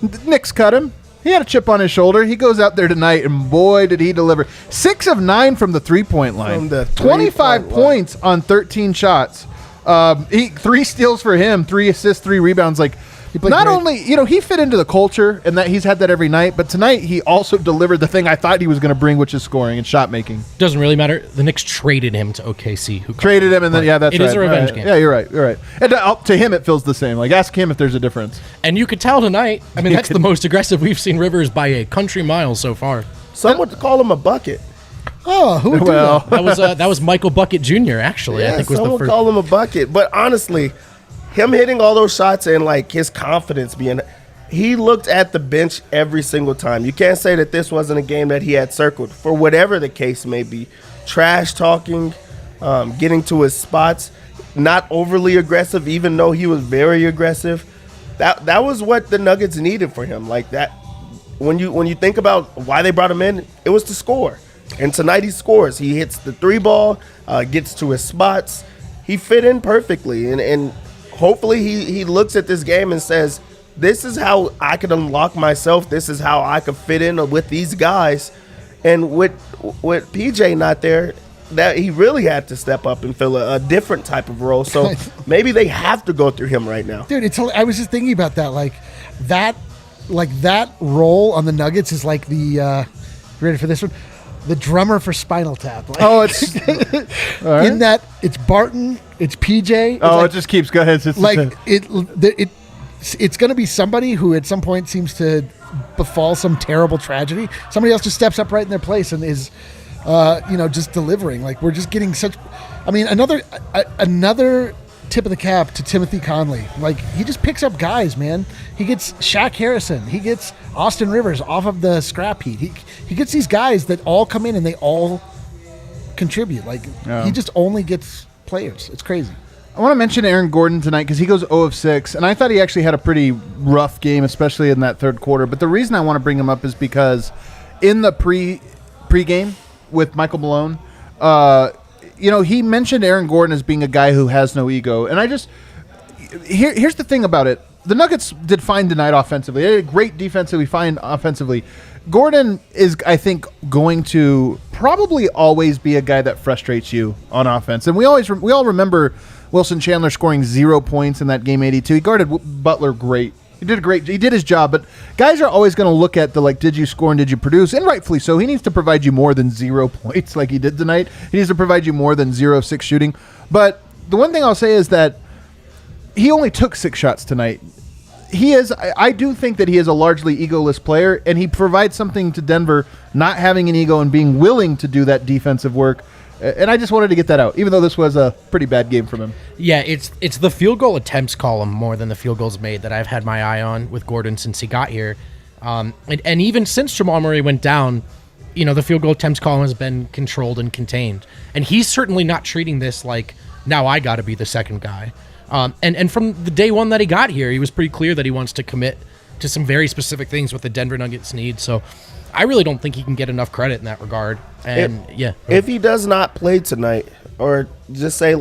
The Knicks cut him. He had a chip on his shoulder. He goes out there tonight, and boy, did he deliver. 6 of 9 from the three-point line. 25 points on 13 shots. 3 steals for him, 3 assists, 3 rebounds. Like, not only, he fit into the culture, and that he's had that every night, but tonight he also delivered the thing I thought he was going to bring, which is scoring and shot making. Doesn't really matter. The Knicks traded him to OKC. Traded him, and then, that's right. It is a revenge game. Yeah, you're right. And to him, it feels the same. Like, ask him if there's a difference. And you could tell tonight, I mean, that's the most aggressive we've seen Rivers by a country mile so far. Some would call him a bucket. Oh, who would do that? That was Michael Bucket Jr., actually. Yeah, I think was the first. Some would call him a bucket. But honestly, him hitting all those shots and, like, his confidence being... he looked at the bench every single time. You can't say that this wasn't a game that he had circled for whatever the case may be. Trash talking, getting to his spots, not overly aggressive, even though he was very aggressive. That was what the Nuggets needed for him. Like that, when you think about why they brought him in, it was to score. And tonight he scores. He hits the 3 ball, gets to his spots. He fit in perfectly, and hopefully he looks at this game and says, this is how I could unlock myself. This is how I could fit in with these guys. And with PJ not there, that he really had to step up and fill a different type of role. So maybe they have to go through him right now. Dude, I was just thinking about that. That role on the Nuggets is like the you ready for this one? The drummer for Spinal Tap. It's all right. In that it's Barton, it's PJ. It just keeps go ahead. It's going to be somebody who at some point seems to befall some terrible tragedy. Somebody else just steps up right in their place and is, just delivering. Like we're just getting such. I mean, another tip of the cap to Timothy Conley. Like he just picks up guys, man. He gets Shaq Harrison. He gets Austin Rivers off of the scrap heap. He gets these guys that all come in and they all contribute. Like he just only gets players. It's crazy. I want to mention Aaron Gordon tonight because he goes 0 of 6, and I thought he actually had a pretty rough game, especially in that third quarter. But the reason I want to bring him up is because in the pre-game with Michael Malone, he mentioned Aaron Gordon as being a guy who has no ego, and here's the thing about it: the Nuggets did fine tonight offensively. They did great defensively, fine offensively. Gordon is, I think, going to probably always be a guy that frustrates you on offense, and we all remember Wilson Chandler scoring 0 points in that game 82. He guarded Butler great. He did his job, but guys are always going to look at did you score and did you produce? And rightfully so. He needs to provide you more than 0 points like he did tonight. He needs to provide you more than 0 of 6 shooting. But the one thing I'll say is that he only took 6 shots tonight. I do think that he is a largely egoless player, and he provides something to Denver, not having an ego and being willing to do that defensive work. And I just wanted to get that out, even though this was a pretty bad game from him. Yeah, it's the field goal attempts column more than the field goals made that I've had my eye on with Gordon since he got here. And even since Jamal Murray went down, the field goal attempts column has been controlled and contained. And he's certainly not treating this like, now I got to be the second guy. And from the day one that he got here, he was pretty clear that he wants to commit to some very specific things with the Denver Nuggets need. So I really don't think he can get enough credit in that regard. And if he does not play tonight, or just say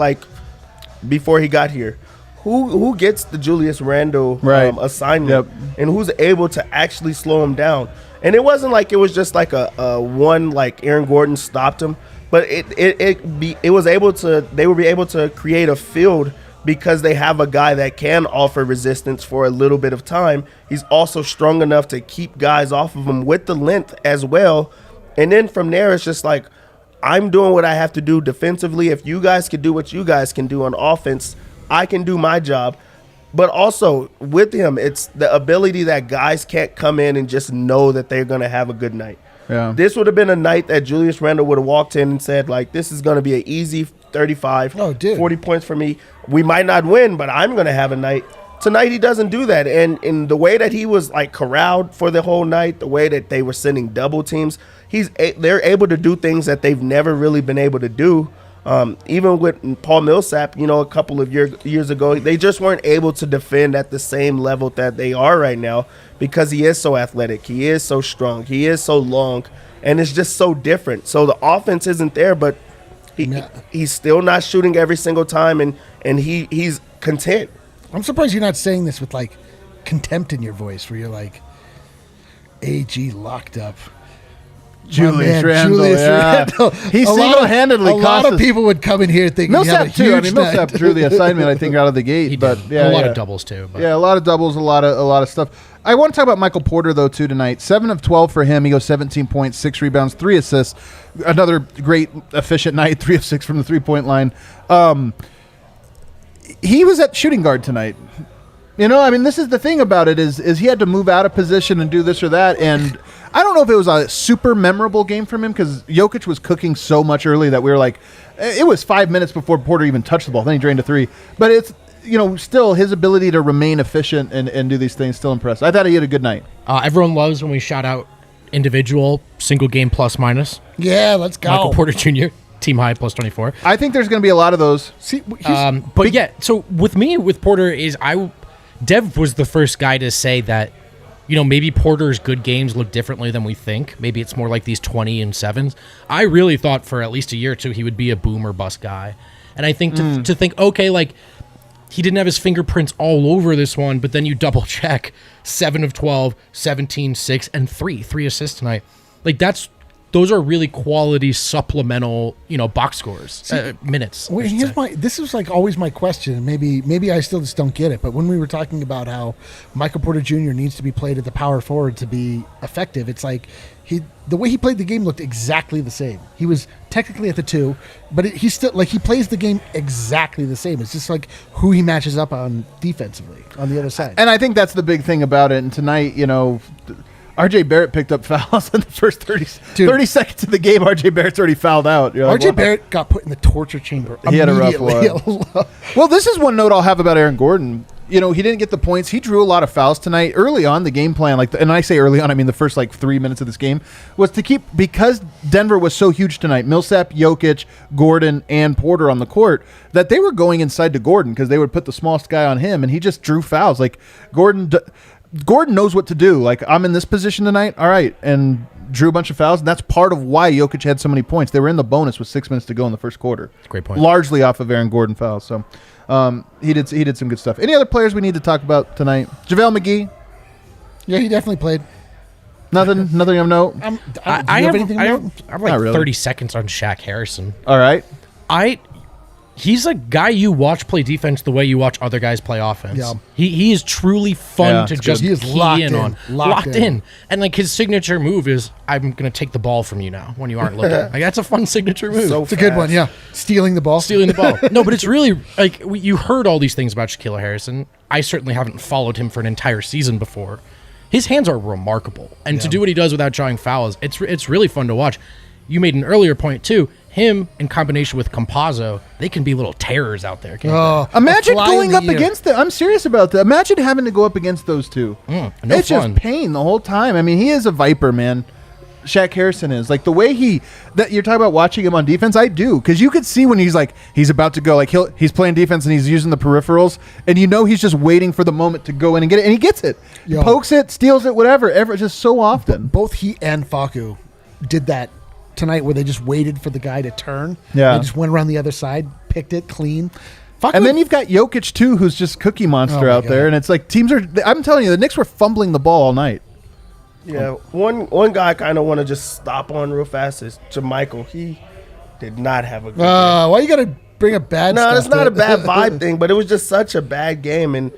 before he got here, who gets the Julius Randle assignment, and who's able to actually slow him down? And it wasn't like it was just like a one like Aaron Gordon stopped him, but they would be able to create a field because they have a guy that can offer resistance for a little bit of time. He's also strong enough to keep guys off of him with the length as well. And then from there, it's just like, I'm doing what I have to do defensively. If you guys can do what you guys can do on offense, I can do my job. But also with him, it's the ability that guys can't come in and just know that they're going to have a good night. Yeah. This would have been a night that Julius Randle would have walked in and said, this is going to be an easy 35, 40 points for me. We might not win, but I'm going to have a night. Tonight, he doesn't do that. And in the way that he was corralled for the whole night, the way that they were sending double teams, they're able to do things that they've never really been able to do. Even with Paul Millsap, a couple of years ago, they just weren't able to defend at the same level that they are right now because he is so athletic. He is so strong. He is so long. And it's just so different. So the offense isn't there, but he's still not shooting every single time, and he's content. I'm surprised you're not saying this with contempt in your voice, where you're like, AG locked up. Julius Randle. He single-handedly cost us. A lot of people would come in here thinking Millsap too. Millsap drew the assignment, I think, out of the gate. He but did. A lot of doubles too. But. Yeah, a lot of doubles, a lot of stuff. I want to talk about Michael Porter though too tonight. 7 of 12 for him. He goes 17 points, 6 rebounds, 3 assists. Another great efficient night. 3 of 6 from the 3-point line. He was at shooting guard tonight. This is the thing about it is he had to move out of position and do this or that. And I don't know if it was a super memorable game from him because Jokic was cooking so much early that we were like, it was 5 minutes before Porter even touched the ball. Then he drained a 3. But still his ability to remain efficient and do these things still impressive. I thought he had a good night. Everyone loves when we shout out individual single game plus minus. Yeah, let's go. Michael Porter Jr. team high plus 24. I think there's going to be a lot of those. See, So with Porter Dev was the first guy to say that, maybe Porter's good games look differently than we think. Maybe it's more like these 20 and 7s. I really thought for at least a year or two he would be a boom or bust guy. And I think to think, okay, like he didn't have his fingerprints all over this one, but then you double check 7 of 12, 17, 6, and 3 assists tonight. Like those are really quality supplemental, box scores, minutes. Well, this is like always my question, and maybe I still just don't get it. But when we were talking about how Michael Porter Jr. needs to be played at the power forward to be effective, it's like the way he played the game looked exactly the same. He was technically at the 2, but he still he plays the game exactly the same. It's just like who he matches up on defensively on the other side. And I think that's the big thing about it. And tonight, RJ Barrett picked up fouls in the first 30 seconds of the game. RJ Barrett's already fouled out. RJ Barrett got put in the torture chamber. He had a rough one. Well, this is one note I'll have about Aaron Gordon. He didn't get the points. He drew a lot of fouls tonight. Early on, the game plan, and I say early on, I mean the first 3 minutes of this game, was to keep, because Denver was so huge tonight, Millsap, Jokic, Gordon, and Porter on the court, that they were going inside to Gordon because they would put the smallest guy on him, and he just drew fouls. Gordon knows what to do. I'm in this position tonight, all right, and drew a bunch of fouls, and that's part of why Jokic had so many points. They were in the bonus with 6 minutes to go in the first quarter. That's a great point. Largely off of Aaron Gordon fouls. So he did some good stuff. Any other players we need to talk about tonight? JaVale McGee? Yeah, he definitely played. Nothing of note? I have anything to note? 30 seconds on Shaq Harrison. All right. He's a guy you watch play defense the way you watch other guys play offense. Yeah. He is truly fun to just He is key locked in in. on. Locked in. And his signature move is, I'm going to take the ball from you now when you aren't looking. That's a fun signature move. It's a good one, yeah. Stealing the ball. No, but it's really, you heard all these things about Shaquille Harrison. I certainly haven't followed him for an entire season before. His hands are remarkable. And to do what he does without drawing fouls, it's really fun to watch. You made an earlier point, too. Him in combination with Campazzo, they can be little terrors out there. Imagine going up against them. I'm serious about that. Imagine having to go up against those two. It's just pain the whole time. I mean, he is a viper, man. Shaq Harrison is the way that you're talking about watching him on defense. I do, because you could see when he's about to go, he's playing defense and he's using the peripherals, and he's just waiting for the moment to go in and get it, and he gets it, pokes it, steals it, whatever. Just so often. Both he and Facu did that tonight, where they just waited for the guy to turn. Yeah, they just went around the other side, picked it clean. And then you've got Jokic too, who's just cookie monster out there, and it's teams are. I'm telling you, the Knicks were fumbling the ball all night. Yeah, one guy I kind of want to just stop on real fast is JaMychal. He did not have a good game. Why you got to bring a bad stuff? No, it's not a bad vibe thing, but it was just such a bad game, and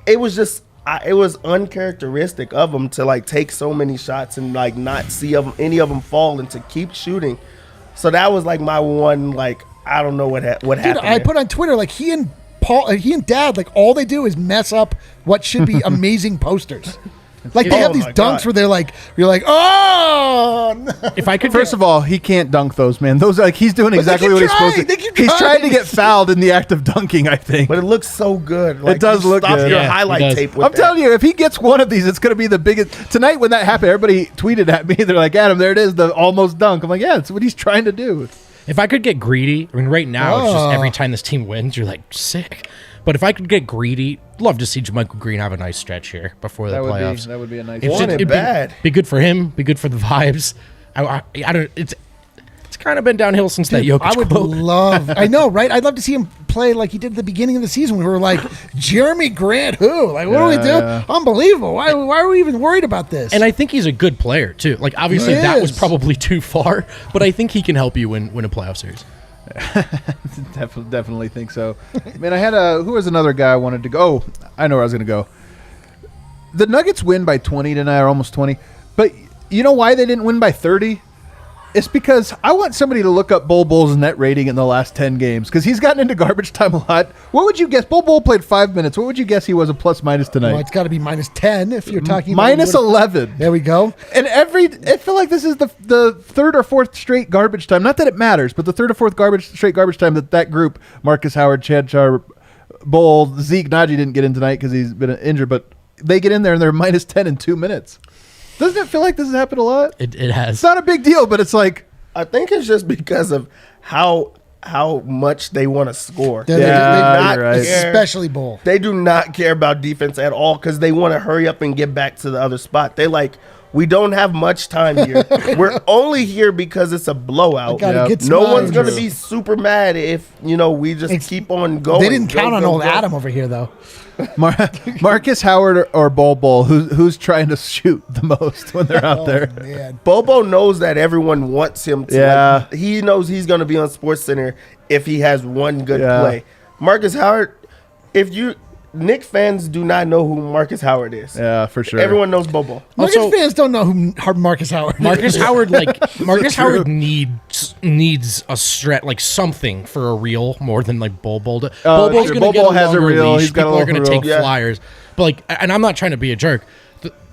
it was just it was uncharacteristic of him to take so many shots and not see any of them fall and to keep shooting. So that was my one I don't know what happened. Dude, I put on Twitter he and Dad all they do is mess up what should be amazing posters. They have these dunks where you're oh. No. If I could, first of all, he can't dunk those, man. Those he's doing exactly what he's supposed to. He's trying to get fouled in the act of dunking, I think. But it looks so good. It does look good. Stop your highlight tape with I'm telling you, if he gets one of these, it's going to be the biggest. Tonight when that happened, everybody tweeted at me. They're like, Adam, there it is, the almost dunk. I'm like, yeah, it's what he's trying to do. If I could get greedy, I mean, right now it's just every time this team wins, you're sick. But if I could get greedy, love to see JaMychal Green have a nice stretch here before the playoffs. That would be a nice. Be good for him. Be good for the vibes. I don't. It's kind of been downhill since that Jokic I would quote. love. I know, right? I'd love to see him play like he did at the beginning of the season. We were Jeremy Grant, who? What do we do? Yeah. Unbelievable. Why are we even worried about this? And I think he's a good player too. Obviously that was probably too far, but I think he can help you win a playoff series. Definitely think so. I mean, I had who was another guy I wanted to go? Oh, I know where I was going to go. The Nuggets win by 20 tonight, or almost 20. But you know why they didn't win by 30? It's because I want somebody to look up Bull's net rating in the last 10 games, because he's gotten into garbage time a lot. What would you guess? Bull played 5 minutes. What would you guess he was a plus minus tonight? Well, it's got to be minus 10 if you're talking minus 11. There we go. And I feel like this is the third or fourth straight garbage time. Not that it matters, but the third or fourth straight garbage time that group, Marcus Howard, Chad Charr, Bowl. Zeke Najee didn't get in tonight because he's been injured, but they get in there and they're minus 10 in 2 minutes. Doesn't it feel like this has happened a lot? It has. It's not a big deal, but it's like, I think it's just because of how much they want to score. They're Yeah, you're right. especially Bowl. They do not care about defense at all because they want to hurry up and get back to the other spot. They like, we don't have much time here. We're only here because it's a blowout. Gotta get No some one's going to irons. be super mad if, we just keep on going. They didn't count on go, old go. Adam over here, though. Marcus Howard or Bowl, who's trying to shoot the most when they're out there? Man. Bobo knows that everyone wants him to. Yeah. He knows he's going to be on SportsCenter if he has one good Yeah. play. Marcus Howard, Knicks fans do not know who Marcus Howard is. Yeah, for sure. Everyone knows Bobo. Marcus Also- fans don't know who Marcus Howard is. Marcus Howard, Marcus Howard needs a strat, like something for a reel more than like Bobo. Bobo's sure. gonna Bobo get a has a longer reel. leash. He's got a People are gonna longer take reel. Yeah. flyers, but like, and I'm not trying to be a jerk.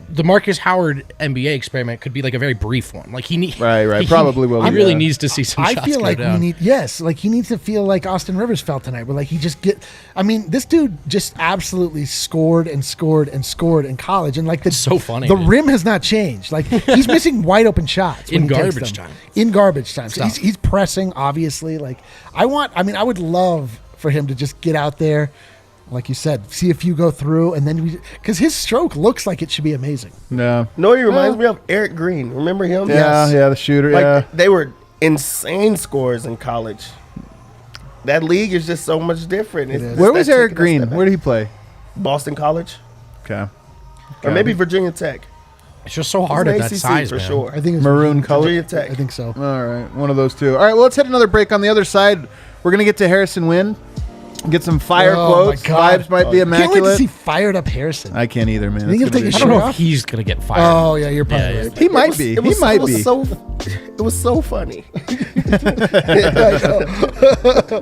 The Marcus Howard NBA experiment could be like a very brief one. Like Right. Probably will He be, really yeah. needs to see some I shots feel go like down. he needs to feel like Austin Rivers felt tonight, where like he just this dude just absolutely scored and scored and scored in college, and like So funny, the man. rim has not changed. Like he's missing wide open shots when In he takes garbage them. time. In garbage time, so Tough. he's pressing obviously. Like I would love for him to just get out there. Like you said, see if you go through, and then because his stroke looks like it should be amazing. Yeah. No, he reminds me of Eric Green. Remember him? Yeah, the shooter. Like they were insane scores in college. That league is just so much different. It's Where that was Eric taking a Green? step back. Where did he play? Boston College, Okay. or maybe Virginia Tech. It's just so hard at He's that an ACC size, for man. sure. I think it's Maroon color. Virginia Tech. I think so. All right, one of those two. All right, well, let's hit another break. On the other side, we're gonna get to Harrison Wynn, get some fire Oh, quotes. my God. Vibes might be Can't wait to immaculate. see fired up Harrison. I can't either, man. think It's he'll gonna take be a I don't shit. know off? if he's gonna get fired. Oh yeah, you're probably Yeah, right. He might be. He might be. It was so funny. All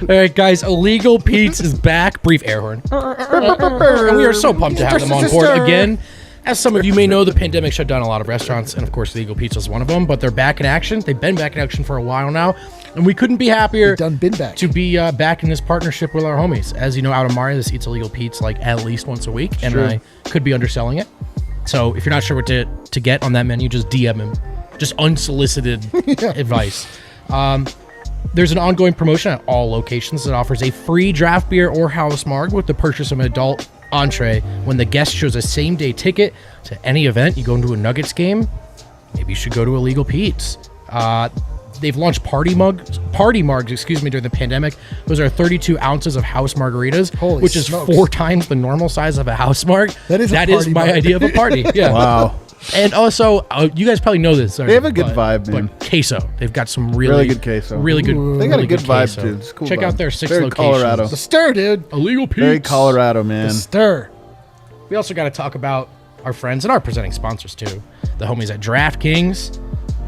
right, guys, Illegal Pete's is back. Brief air horn. And we are so pumped to have them on board again. As some of you may know, the pandemic shut down a lot of restaurants, and of course, Illegal Pizza is one of them. But they're back in action. They've been back in action for a while now, and we couldn't be happier Been back. to be back in this partnership with our homies. As you know, out of Mario, this eats Illegal Pizza like at least once a week, and I could be underselling it. So if you're not sure what to get on that menu, just DM him. Just unsolicited advice. There's an ongoing promotion at all locations that offers a free draft beer or house marg with the purchase of an adult entree when the guest shows a same-day ticket to any event. You go into a Nuggets game, maybe you should go to Illegal Pete's. They've launched party margs, during the pandemic. Those are 32 ounces of house margaritas, Holy which is smokes. 4 times the normal size of a house marg. That is a my party marg. idea of a party. Yeah. Wow. And also, you guys probably know this. They have a good vibe, man. But queso, they've got some really, Really good queso. Really good. They got a really good vibe, queso. too. It's a cool Check vibe. out their 6 Very locations. Colorado. The stir, dude. Illegal Pete's. Very Colorado, man. The stir. We also got to talk about our friends and our presenting sponsors too. The homies at DraftKings.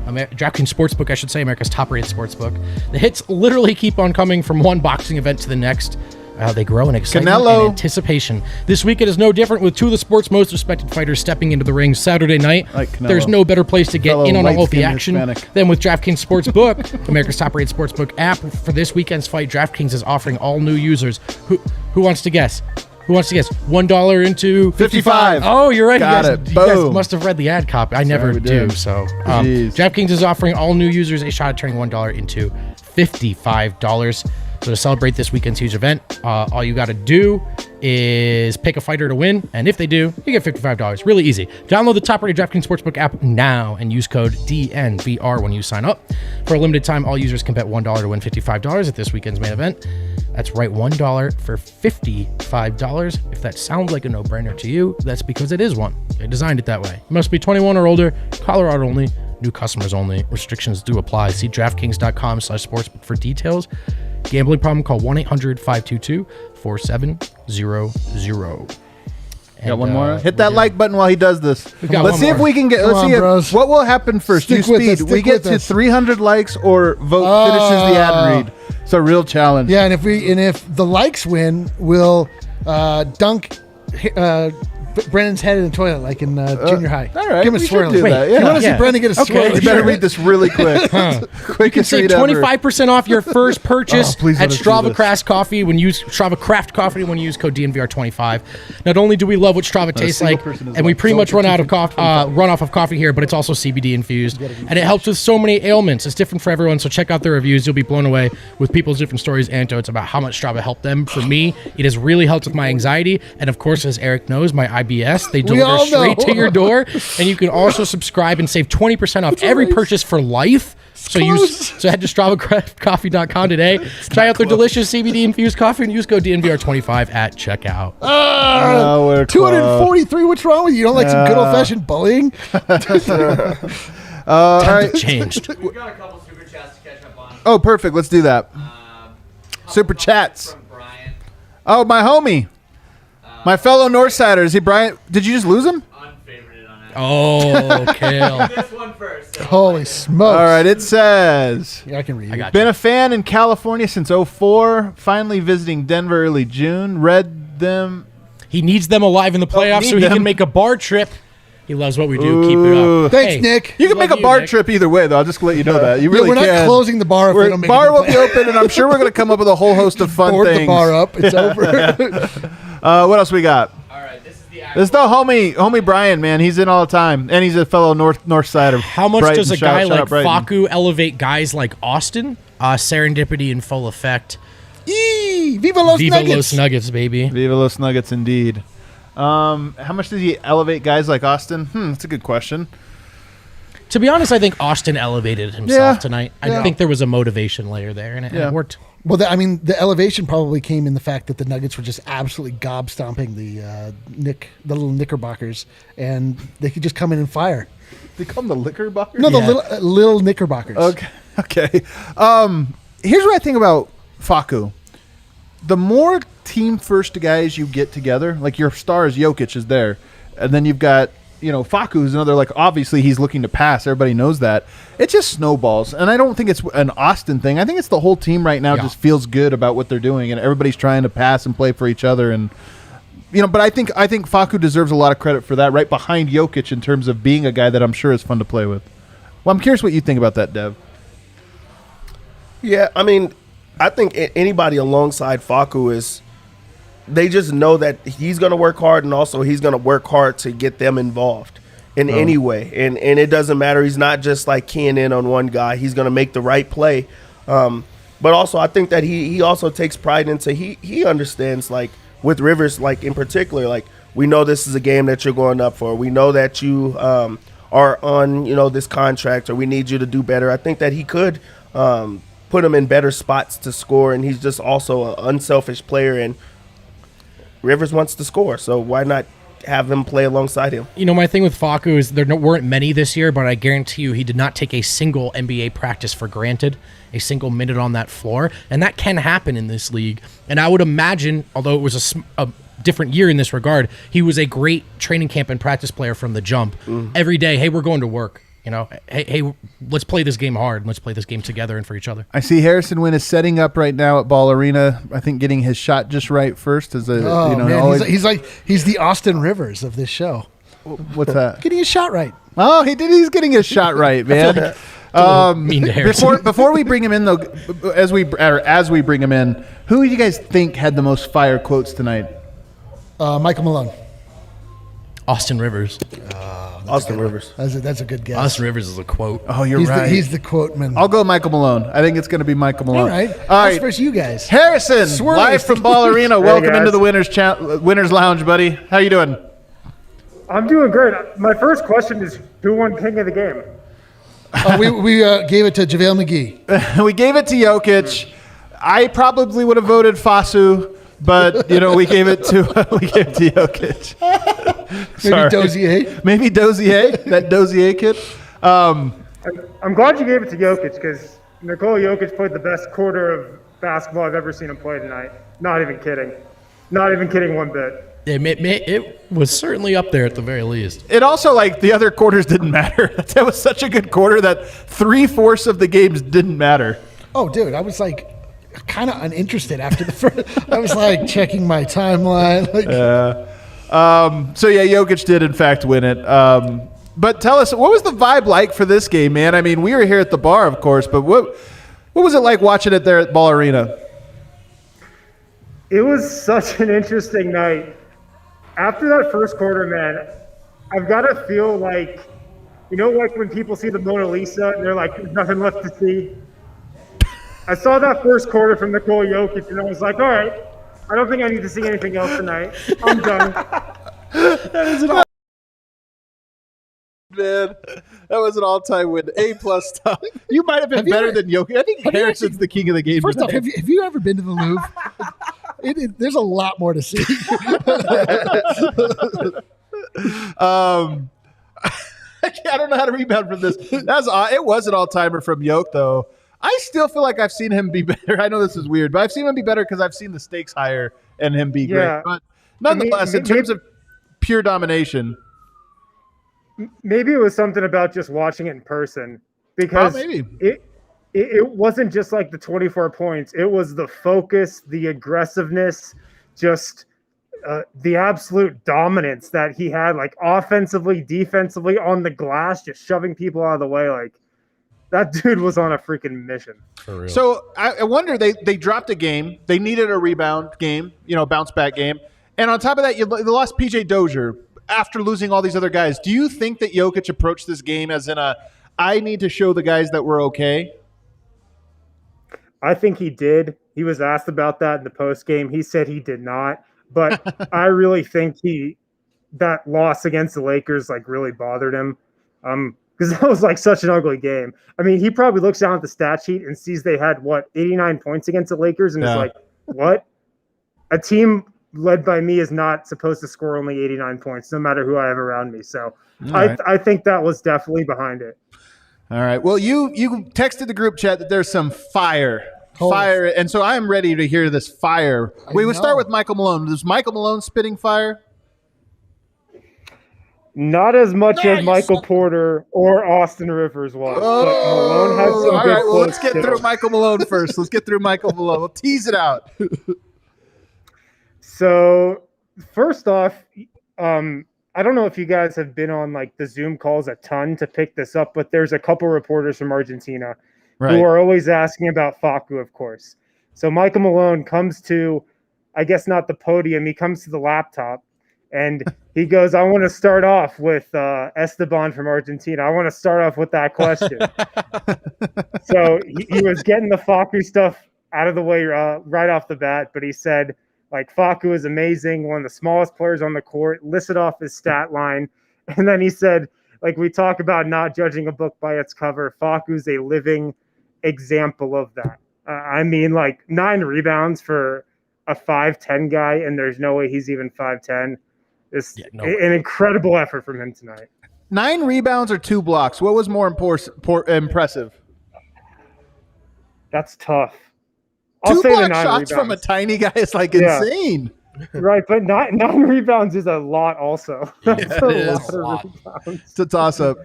DraftKings Sportsbook, I should say, America's top-rated sportsbook. The hits literally keep on coming from one boxing event to the next. They grow in excitement Canelo. and anticipation. This weekend is no different, with 2 of the sport's most respected fighters stepping into the ring Saturday night. Like Canelo. There's no better place to get Fellow in on all of the light-skinned action Hispanic. than with DraftKings Sportsbook, America's top-rated sportsbook app. For this weekend's fight, DraftKings is offering all new users. Who wants to guess? Who wants to guess? $1 into 55. Oh, you're right. Got you it. guys, you guys Boom. must have read the ad copy. I never we do. did. So, Jeez. DraftKings is offering all new users a shot at turning $1 into $55. So to celebrate this weekend's huge event, all you got to do is pick a fighter to win, and if they do, you get $55. Really easy. Download the top-rated DraftKings Sportsbook app now and use code DNVR when you sign up. For a limited time, all users can bet $1 to win $55 at this weekend's main event. That's right, $1 for $55. If that sounds like a no-brainer to you, that's because it is one. They designed it that way. You must be 21 or older, Colorado only, new customers only. Restrictions do apply. See DraftKings.com/sportsbook for details. Gambling problem, call 1-800-522-4700. Got one more. Hit that like button while he does this. got Let's one see if more. we can get. Come Let's on, see bros. what will happen first. Stick You with us, speed. We stick get with to us. 300 likes or vote finishes the ad read. It's a real challenge. Yeah, and if the likes win, we'll dunk Brandon's head in the toilet like in junior high. all right, Give him a we should swirl. do that, yeah. You want to see Yeah. Brandon get a Okay. swirl? You better read this really quick. Quickest Save read ever. 25% off your first purchase Oh, please at let us do Strava this. Craft Coffee when you use Strava Craft Coffee when you use code DNVR25. Not only do we love what Strava tastes single like, person is and we like pretty much Jokic run off of coffee here, but it's also CBD infused, and it helps with so many ailments. It's different for everyone, so check out the reviews. You'll be blown away with people's different stories, anecdotes about how much Strava helped them. For me, it has really helped with my anxiety, and of course, as Eric knows, my IBS. They deliver all straight know. to your door, and you can also subscribe and save 20% off every purchase for life. So head to StravaCraftCoffee.com today. Try out their delicious CBD infused coffee and use code DNVR25 at checkout. Oh, we're 243. What's wrong with you? You don't like some good old fashioned bullying? all right. Changed. We've got a couple super chats to catch up on. Oh, perfect. Let's do that. Super chats. From Brian. Oh, my homie. My fellow Northsider. Is he Brian? Did you just lose him? Unfavorited on that. Oh, Kale. This one first. So Holy smokes. All right. It says, Yeah, I can read. I got been a fan in California since 04. Finally visiting Denver early June. Read them. He needs them alive in the playoffs need so he them. can make a bar trip. He loves what we do. Keep it Ooh. up. Thanks, Hey, Nick. You can make Love a bar Nick. trip either way, though. I'll just let you know that. You really we're not can. closing the bar if we don't make Bar it. will be open, and I'm sure we're going to come up with a whole host of fun Board things. the bar up. It's over. What else we got? all right, this is the This is the homie Brian, man. He's in all the time, and he's a fellow North Sider. How much Brighton. does a Shout guy out like Brighton. Facu elevate guys like Austin? Serendipity in full effect. Eee, Viva Los Viva Nuggets. Los Nuggets, baby. Viva Los Nuggets, indeed. How much does he elevate guys like Austin? That's a good question. To be honest, I think Austin elevated himself Yeah. tonight. I Yeah. think there was a motivation layer there, and it worked. Well, the elevation probably came in the fact that the Nuggets were just absolutely gob stomping the little Knickerbockers, and they could just come in and fire. They call him the liquor box? No, Yeah. the little Knickerbockers. Okay. Here's what I think about Facu. The more team first guys you get together, like your stars, Jokic is there, and then you've got Facu is another, like, obviously he's looking to pass. Everybody knows that. It just snowballs. And I don't think it's an Austin thing. I think it's the whole team right now just feels good about what they're doing, and everybody's trying to pass and play for each other. And, but I think Facu deserves a lot of credit for that, right behind Jokic in terms of being a guy that I'm sure is fun to play with. Well, I'm curious what you think about that, Dev. Yeah, I mean, I think anybody alongside Facu is, they just know that he's going to work hard, and also he's going to work hard to get them involved in any way. And it doesn't matter. He's not just like keying in on one guy. He's going to make the right play. But also I think that he also takes pride into, he understands, like, with Rivers, like, in particular, like, we know this is a game that you're going up for. We know that you are on, this contract, or we need you to do better. I think that he could put him in better spots to score, and he's just also an unselfish player, and Rivers wants to score, so why not have him play alongside him? My thing with Facu is there weren't many this year, but I guarantee you he did not take a single NBA practice for granted, a single minute on that floor, and that can happen in this league. And I would imagine, although it was a different year in this regard, he was a great training camp and practice player from the jump. Every day, hey, we're going to work. Hey, let's play this game hard. Let's play this game together and for each other. I see Harrison Wynn is setting up right now at Ball Arena. I think getting his shot just right first is Man, he's the Austin Rivers of this show. what's that? Getting his shot right. Oh, he did. He's getting his shot right, man. Mean to Harrison. Before we bring him in, though, as we bring him in, who do you guys think had the most fire quotes tonight? Michael Malone. Austin Rivers. Austin Rivers. That's a good guess. Austin Rivers is a quote. Oh, you're he's right. he's the quote man. I'll go Michael Malone. I think it's going to be Michael Malone. All right. All That's right. versus you guys. Harrison, Swirly. live from Ball Arena. Welcome guys. into the Winners Lounge, buddy. How you doing? I'm doing great. My first question is, who won King of the Game? We gave it to JaVale McGee. We gave it to Jokic. I probably would have voted Facu, but we gave it to Jokic. Maybe Dozier. Maybe Dozier, that Dozier kid. I'm glad you gave it to Jokic because Nikola Jokic played the best quarter of basketball I've ever seen him play tonight. Not even kidding. Not even kidding one bit. It was certainly up there at the very least. It also, the other quarters didn't matter. That was such a good quarter that 3/4 of the games didn't matter. Oh, dude, I was kind of uninterested after the first. I was checking my timeline. So yeah, Jokic did in fact win it. But tell us, what was the vibe like for this game, man? I mean, we were here at the bar, of course, but what was it like watching it there at Ball Arena? It was such an interesting night. After that first quarter, man, I've got to feel like, like when people see the Mona Lisa and they're like, there's nothing left to see. I saw that first quarter from Nikola Jokic and I was like, all right, I don't think I need to see anything else tonight. I'm done. That is an man. That was an all-time win. A+ stuff. You might have been better than Jokic. I think Harrison's the king of the game. First off, have you ever been to the Louvre? There's a lot more to see. I don't know how to rebound from this. It was an all-timer from Yoke, though. I still feel like I've seen him be better. I know this is weird, but I've seen him be better because I've seen the stakes higher and him be great. But nonetheless, in terms of pure domination. Maybe it was something about just watching it in person because it wasn't just like the 24 points. It was the focus, the aggressiveness, just the absolute dominance that he had, like offensively, defensively, on the glass, just shoving people out of the way. Like that dude was on a freaking mission. For real. So I wonder, they dropped a game. They needed a rebound game, bounce back game. And on top of that, they lost PJ Dozier after losing all these other guys. Do you think that Jokic approached this game as in I need to show the guys that we're okay? I think he did. He was asked about that in the post game. He said he did not. But I really think that loss against the Lakers like really bothered him. Because that was like such an ugly game. I mean, he probably looks down at the stat sheet and sees they had 89 points against the Lakers and is like, what? A team led by me is not supposed to score only 89 points, no matter who I have around me. So I think that was definitely behind it. All right. Well, you texted the group chat that there's some fire, and so I am ready to hear this fire. We would start with Michael Malone. Was Michael Malone spitting fire? Not as much as Michael Porter or Austin Rivers was. But Malone had some all good right. Well, let's quotes get through Michael Malone first. Let's get through Michael Malone. We'll tease it out. So first off, I don't know if you guys have been on like the Zoom calls a ton to pick this up, but there's a couple reporters from Argentina who are always asking about Facu, of course. So Michael Malone comes to, I guess not the podium, he comes to the laptop and he goes, I want to start off with Esteban from Argentina. I want to start off with that question. So he was getting the Facu stuff out of the way right off the bat, but he said, like, Facu is amazing, one of the smallest players on the court, listed off his stat line. And then he said, like, we talk about not judging a book by its cover. Facu's a living example of that. I mean, like, 9 rebounds for a 5'10" guy, and there's no way he's even 5'10". It's an incredible effort from him tonight. 9 rebounds or 2 blocks? What was more impressive? That's tough. 2 block shots from a tiny guy is like insane. Right, but 9 rebounds is a lot also. That's a lot of rebounds. It's a toss-up.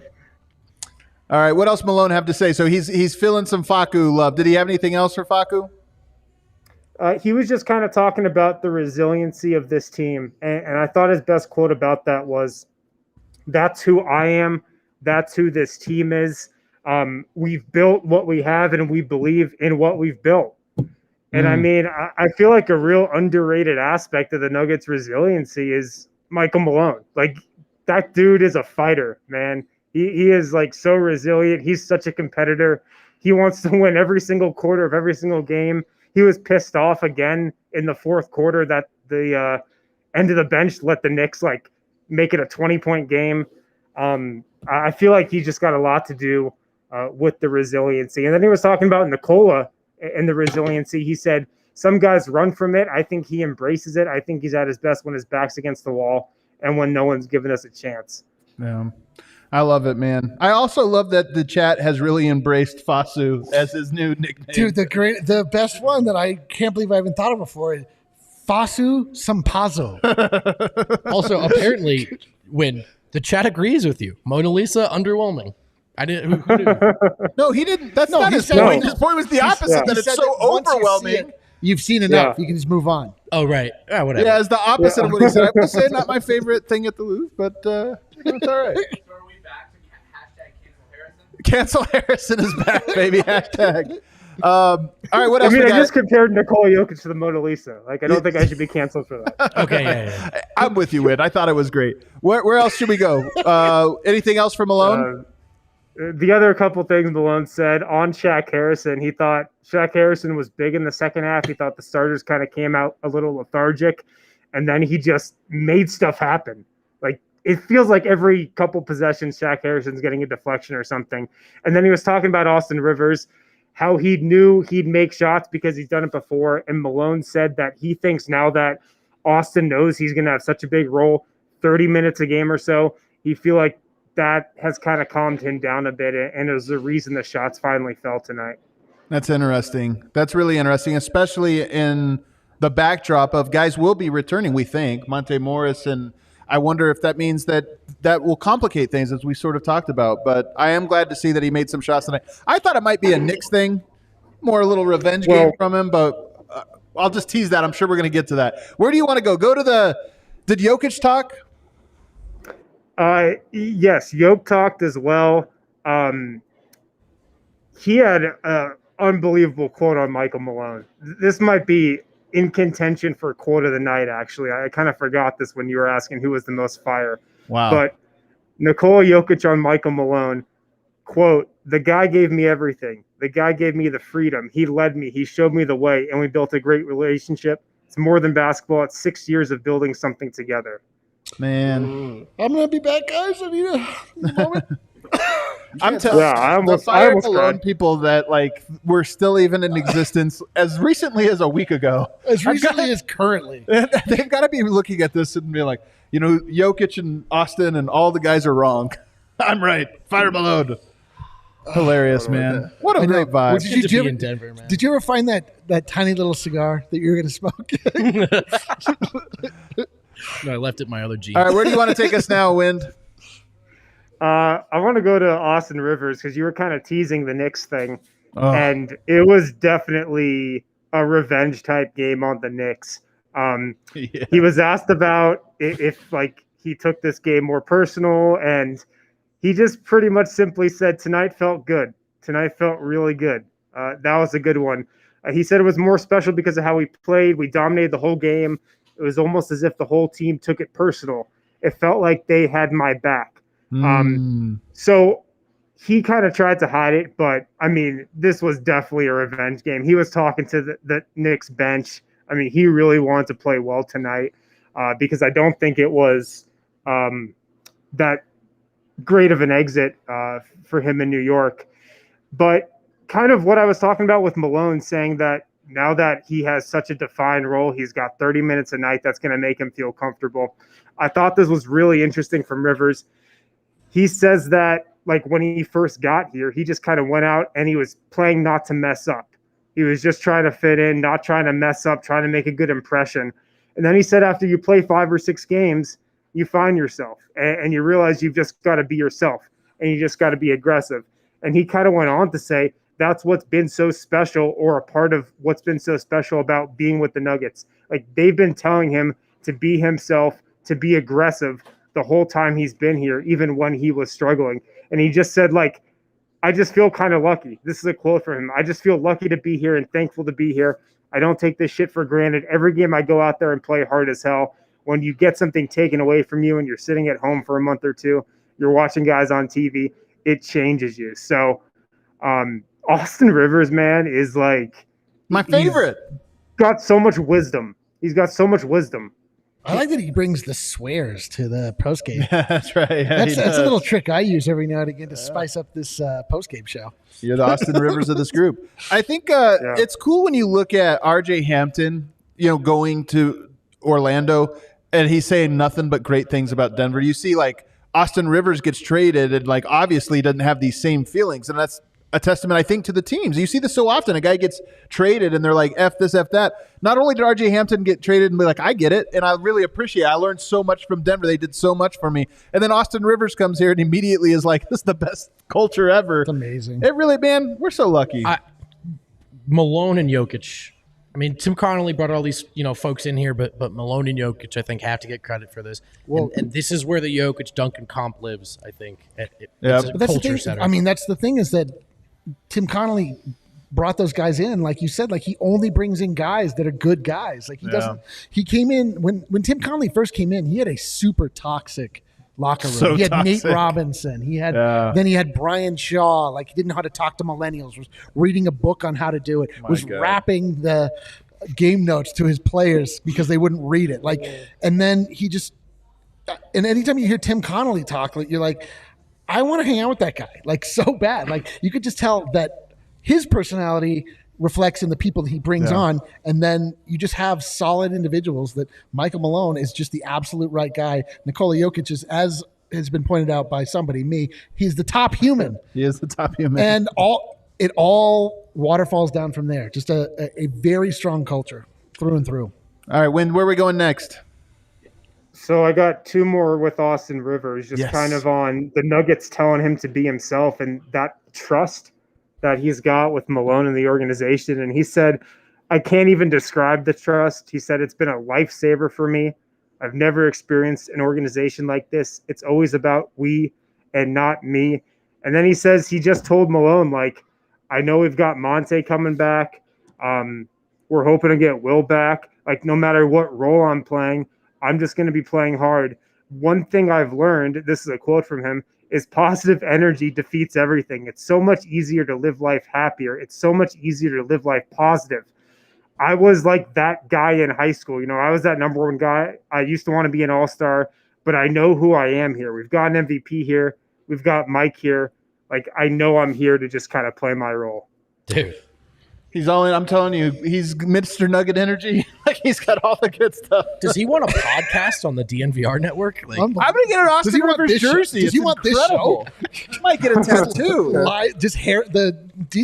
All right, what else Malone have to say? So he's feeling some Facu love. Did he have anything else for Facu? He was just kind of talking about the resiliency of this team. And I thought his best quote about that was, that's who I am. That's who this team is. We've built what we have, and we believe in what we've built. And I mean, I feel like a real underrated aspect of the Nuggets' resiliency is Michael Malone. Like, that dude is a fighter, man. He is like so resilient. He's such a competitor. He wants to win every single quarter of every single game. He was pissed off again in the fourth quarter that the end of the bench let the Knicks like make it a 20-point game. I feel like he just got a lot to do with the resiliency. And then he was talking about Nikola and the resiliency. He said, some guys run from it. I think he embraces it. I think he's at his best when his back's against the wall and when no one's giving us a chance. Yeah. I love it, man. I also love that the chat has really embraced Facu as his new nickname. Dude, the best one that I can't believe I haven't thought of before is Facu Campazzo. Also, apparently, when the chat agrees with you, Mona Lisa underwhelming. I didn't. Who didn't? No, he didn't. That's not his point. His point was the opposite. That it's so overwhelming You've seen enough. Yeah. You can just move on. Oh, right. Yeah, whatever. Yeah, it's the opposite of what he said. I will say not my favorite thing at the Louvre, but it's all right. So are we back to hashtag cancel Harrison? Cancel Harrison is back, baby. Hashtag. All right, what I else mean, we I got? just compared Nikola Jokic to the Mona Lisa. Like, I don't think I should be canceled for that. Okay, yeah. I'm with you, Win. I thought it was great. Where else should we go? Anything else from Malone? The other couple things Malone said on Shaq Harrison, he thought Shaq Harrison was big in the second half. He thought the starters kind of came out a little lethargic, and then he just made stuff happen. Like, it feels like every couple possessions, Shaq Harrison's getting a deflection or something. And then he was talking about Austin Rivers, how he knew he'd make shots because he's done it before. And Malone said that he thinks now that Austin knows he's going to have such a big role, 30 minutes a game or so, he feel like that has kind of calmed him down a bit, and it was the reason the shots finally fell tonight. That's interesting. That's really interesting, especially in the backdrop of guys will be returning, we think. Monte Morris, and I wonder if that means that will complicate things, as we sort of talked about. But I am glad to see that he made some shots tonight. I thought it might be a Knicks thing, more a little revenge game from him, but I'll just tease that. I'm sure we're going to get to that. Where do you want to go? Did Jokic talk? Yes, Yoke talked as well. He had an unbelievable quote on Michael Malone. This might be in contention for quote of the night, actually. I kind of forgot this when you were asking who was the most fire. Wow. But Nikola Jokic on Michael Malone, quote, "The guy gave me everything. The guy gave me the freedom. He led me. He showed me the way, and we built a great relationship. It's more than basketball. It's 6 years of building something together." Man. I'm going to be back, guys. I need a moment. I'm telling Yeah, I almost Malone cried. people that like were still even in existence as recently as a week ago. As recently as currently. They've got to be looking at this and be like, Jokic and Austin and all the guys are wrong. I'm right. Fire Malone. Hilarious, man. What a great vibe. Well, Good to be in Denver, man. Did you ever find that tiny little cigar that you were going to smoke? No, I left it in my other jeans. All right, where do you want to take us now, Wind? I want to go to Austin Rivers because you were kind of teasing the Knicks thing. Oh. And it was definitely a revenge type game on the Knicks. Yeah. He was asked about if like he took this game more personal, and he just pretty much simply said, "Tonight felt good. Tonight felt really good. That was a good one." He said it was more special because of how we played. We dominated the whole game. It was almost as if the whole team took it personal. It felt like they had my back. So he kind of tried to hide it, but I mean, this was definitely a revenge game. He was talking to the Knicks bench. I mean, he really wanted to play well tonight because I don't think it was that great of an exit for him in New York. But kind of what I was talking about with Malone, saying that now that he has such a defined role, he's got 30 minutes a night, that's going to make him feel comfortable. I thought this was really interesting from Rivers. He says that, like, when he first got here, he just kind of went out and he was playing not to mess up. He was just trying to fit in, not trying to mess up, trying to make a good impression. And then he said after you play 5 or 6 games, you find yourself and you realize you've just got to be yourself and you just got to be aggressive. And he kind of went on to say that's what's been so special, or a part of what's been so special about being with the Nuggets. Like, they've been telling him to be himself, to be aggressive the whole time he's been here, even when he was struggling. And he just said, like, I just feel kind of lucky. This is a quote from him. I just feel lucky to be here and thankful to be here. I don't take this shit for granted. Every game I go out there and play hard as hell. When you get something taken away from you and you're sitting at home for a month or two, you're watching guys on TV, it changes you. So Austin Rivers, man, is like My favorite. got so much wisdom. He's got so much wisdom. I like that he brings the swears to the post game. That's right. Yeah, That's a little trick I use every now and again to spice up this post game show. You're the Austin Rivers of this group. I think it's cool when you look at RJ Hampton, going to Orlando, and he's saying nothing but great things about Denver. You see, like, Austin Rivers gets traded and, like, obviously doesn't have these same feelings, and that's a testament, I think, to the teams. You see this so often. A guy gets traded and they're like, F this, F that. Not only did RJ Hampton get traded and be like, I get it, and I really appreciate it. I learned so much from Denver. They did so much for me. And then Austin Rivers comes here and immediately is like, this is the best culture ever. It's amazing. It really, man, we're so lucky. Malone and Jokic I mean, Tim Connolly brought all these, folks in here, but Malone and Jokic, I think, have to get credit for this. Well- and this is where the Jokic Duncan comp lives, I think. It's a But that's the culture thing. setter. I mean, that's the thing is that Tim Connolly brought those guys in, like you said, like he only brings in guys that are good guys. Like he doesn't. He came in when Tim Connolly first came in. He had a super toxic locker room. So he had Nate toxic. Robinson. He had then he had Brian Shaw. Like he didn't know how to talk to millennials. Was reading a book on how to do it. Was God. rapping the game notes to his players because they wouldn't read it. Like, and then he just. And anytime you hear Tim Connolly talk, like you're like, I want to hang out with that guy, like so bad. Like you could just tell that his personality reflects in the people that he brings on, and then you just have solid individuals. That Michael Malone is just the absolute right guy. Nikola Jokic is, as has been pointed out by somebody, me, he's the top human, He is the top human. and all waterfalls down from there. Just a very strong culture through and through. All right, where are we going next? So I got two more with Austin Rivers, just Yes. kind of on the Nuggets telling him to be himself and that trust that he's got with Malone and the organization. And he said, I can't even describe the trust. He said, it's been a lifesaver for me. I've never experienced an organization like this. It's always about we and not me. And then he says he just told Malone, like, I know we've got Monte coming back. We're hoping to get Will back. Like, no matter what role I'm playing, I'm just going to be playing hard. One thing I've learned, this is a quote from him, is positive energy defeats everything. It's so much easier to live life happier. It's so much easier to live life positive. I was like that guy in high school. I was that number one guy. I used to want to be an all-star, but I know who I am here. We've got an MVP here. We've got Mike here. Like, I know I'm here to just kind of play my role. Dude. He's all in. I'm telling you, he's Mr. Nugget Energy. Like he's got all the good stuff. Does he want a podcast on the DNVR network? Like, I'm gonna get an Does he Austin want Rivers this show? jersey. Does It's he want this incredible. You might get a tattoo. Just the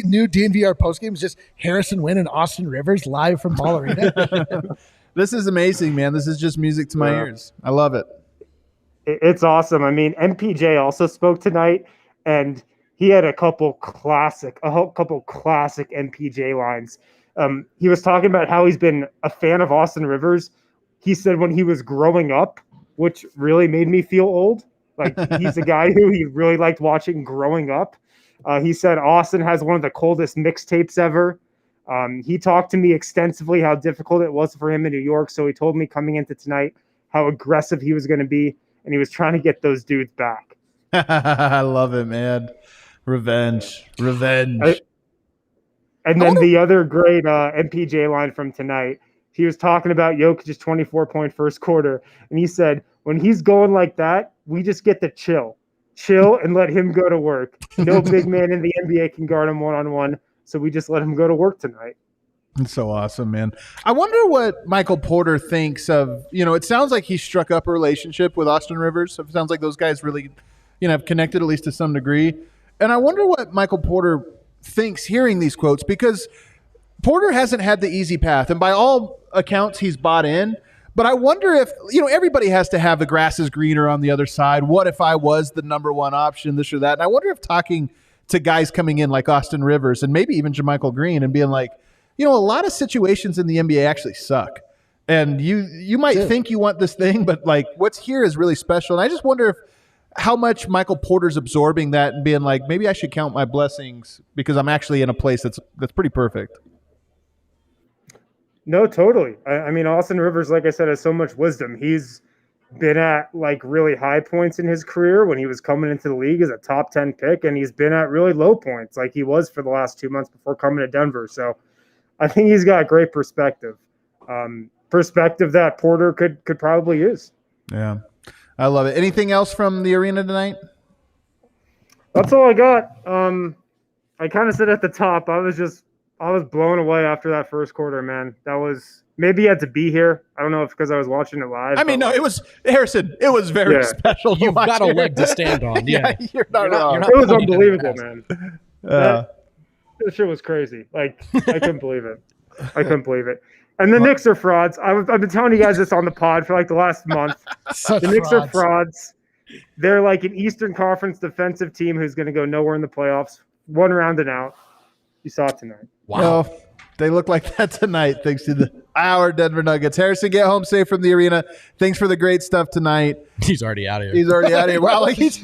new DNVR postgame is just Harrison Wynn and Austin Rivers live from Ball Arena. This is amazing, man. This is just music to my ears. I love it. It's awesome. I mean, MPJ also spoke tonight, and he had a couple classic MPJ lines. He was talking about how he's been a fan of Austin Rivers. He said when he was growing up, which really made me feel old. Like he's a guy who he really liked watching growing up. He said Austin has one of the coldest mixtapes ever. He talked to me extensively how difficult it was for him in New York. So he told me coming into tonight how aggressive he was going to be, and he was trying to get those dudes back. I love it, man. Revenge. And then the other great MPJ line from tonight, he was talking about Jokic's 24-point first quarter, and he said, when he's going like that, we just get to chill and let him go to work. No big man in the NBA can guard him one-on-one, so we just let him go to work tonight. It's so awesome, man. I wonder what Michael Porter thinks of, it sounds like he struck up a relationship with Austin Rivers. It sounds like those guys really, have connected at least to some degree. And I wonder what Michael Porter thinks hearing these quotes, because Porter hasn't had the easy path. And by all accounts, he's bought in. But I wonder if, everybody has to have the grass is greener on the other side. What if I was the number one option, this or that? And I wonder if talking to guys coming in like Austin Rivers and maybe even JaMychal Green and being like, a lot of situations in the NBA actually suck. And you might think you want this thing, but like what's here is really special. And I just wonder if how much Michael Porter's absorbing that and being like, maybe I should count my blessings because I'm actually in a place that's pretty perfect. No, totally. I mean, Austin Rivers, like I said, has so much wisdom. He's been at like really high points in his career when he was coming into the league as a top 10 pick, and he's been at really low points like he was for the last 2 months before coming to Denver. So I think he's got great perspective. Perspective that Porter could probably use. Yeah. I love it. Anything else from the arena tonight? That's all I got. I kind of said at the top, I was blown away after that first quarter, man. That was maybe you had to be here. I don't know if because I was watching it live. I mean, no, it was Harrison. It was very special. You've got a leg to stand on. Yeah, you're not wrong. It was unbelievable, man. That shit was crazy. Like I couldn't believe it. And the Knicks are frauds. I've been telling you guys this on the pod for like the last month. The Knicks are frauds. They're like an Eastern Conference defensive team who's going to go nowhere in the playoffs. One round and out. You saw it tonight. Wow. Well, They look like that tonight, thanks to our Denver Nuggets. Harrison, get home safe from the arena. Thanks for the great stuff tonight. He's already out of here. He's already out of here. Wow, like has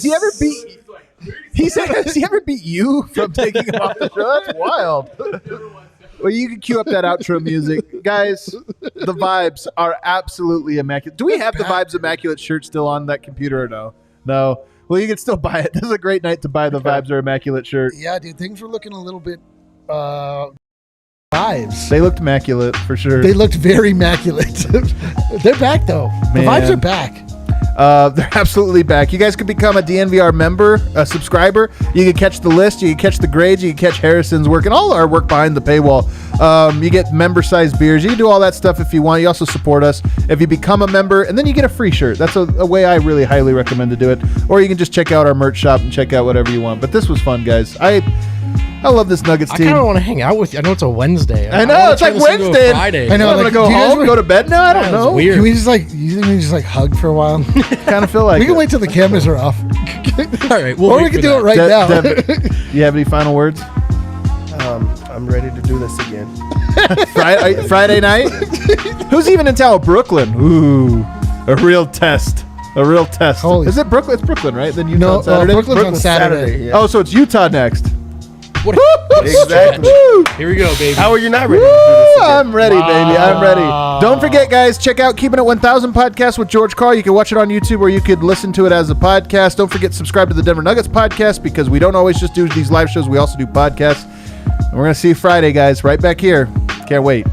he ever beat? Has he ever beat you from taking him off the show? That's wild. Well, you can cue up that outro music, guys. The Vibes are absolutely immaculate. Do we have the Vibes Immaculate shirt still on that computer or no? No. Well, you can still buy it. This is a great night to buy the Vibes are Immaculate shirt. Yeah, dude, things were looking a little bit vibes. They looked immaculate for sure. They looked very immaculate. They're back though. The Man. Vibes are back. They're absolutely back. You guys could become a DNVR member, a subscriber. You can catch the list. You can catch the grades. You can catch Harrison's work and all our work behind the paywall. You get member-sized beers. You can do all that stuff if you want. You also support us if you become a member, and then you get a free shirt. That's a way I really highly recommend to do it. Or you can just check out our merch shop and check out whatever you want. But this was fun, guys. I love this Nuggets I team. kind of want to hang out with you. I know it's a Wednesday. I know, wanna it's like turn this into a Wednesday. Friday. I know, I'm like, gonna go do you guys home, want- go to bed now. I don't That know. was weird. Can we just you think we can just hug for a while? Kind of feel like We can it. wait till the cameras are off. All right, we'll Or wait we can for do that. it right now. You have any final words? I'm ready to do this again. Friday night? Who's even in town? Brooklyn. Ooh, a real test. A real test. Holy- Is it Brooklyn? It's Brooklyn, right? Then Utah No, on Saturday. Brooklyn's on Saturday. Yeah. Oh, so it's Utah next. What Exactly. Here we go, baby. How are you not ready to do this again? I'm ready, baby. I'm ready. Don't forget, guys, check out Keeping It 1000 podcast with George Carl. You can watch it on YouTube or you could listen to it as a podcast. Don't forget to subscribe to the Denver Nuggets podcast because we don't always just do these live shows. We also do podcasts. And we're going to see you Friday, guys, right back here. Can't wait.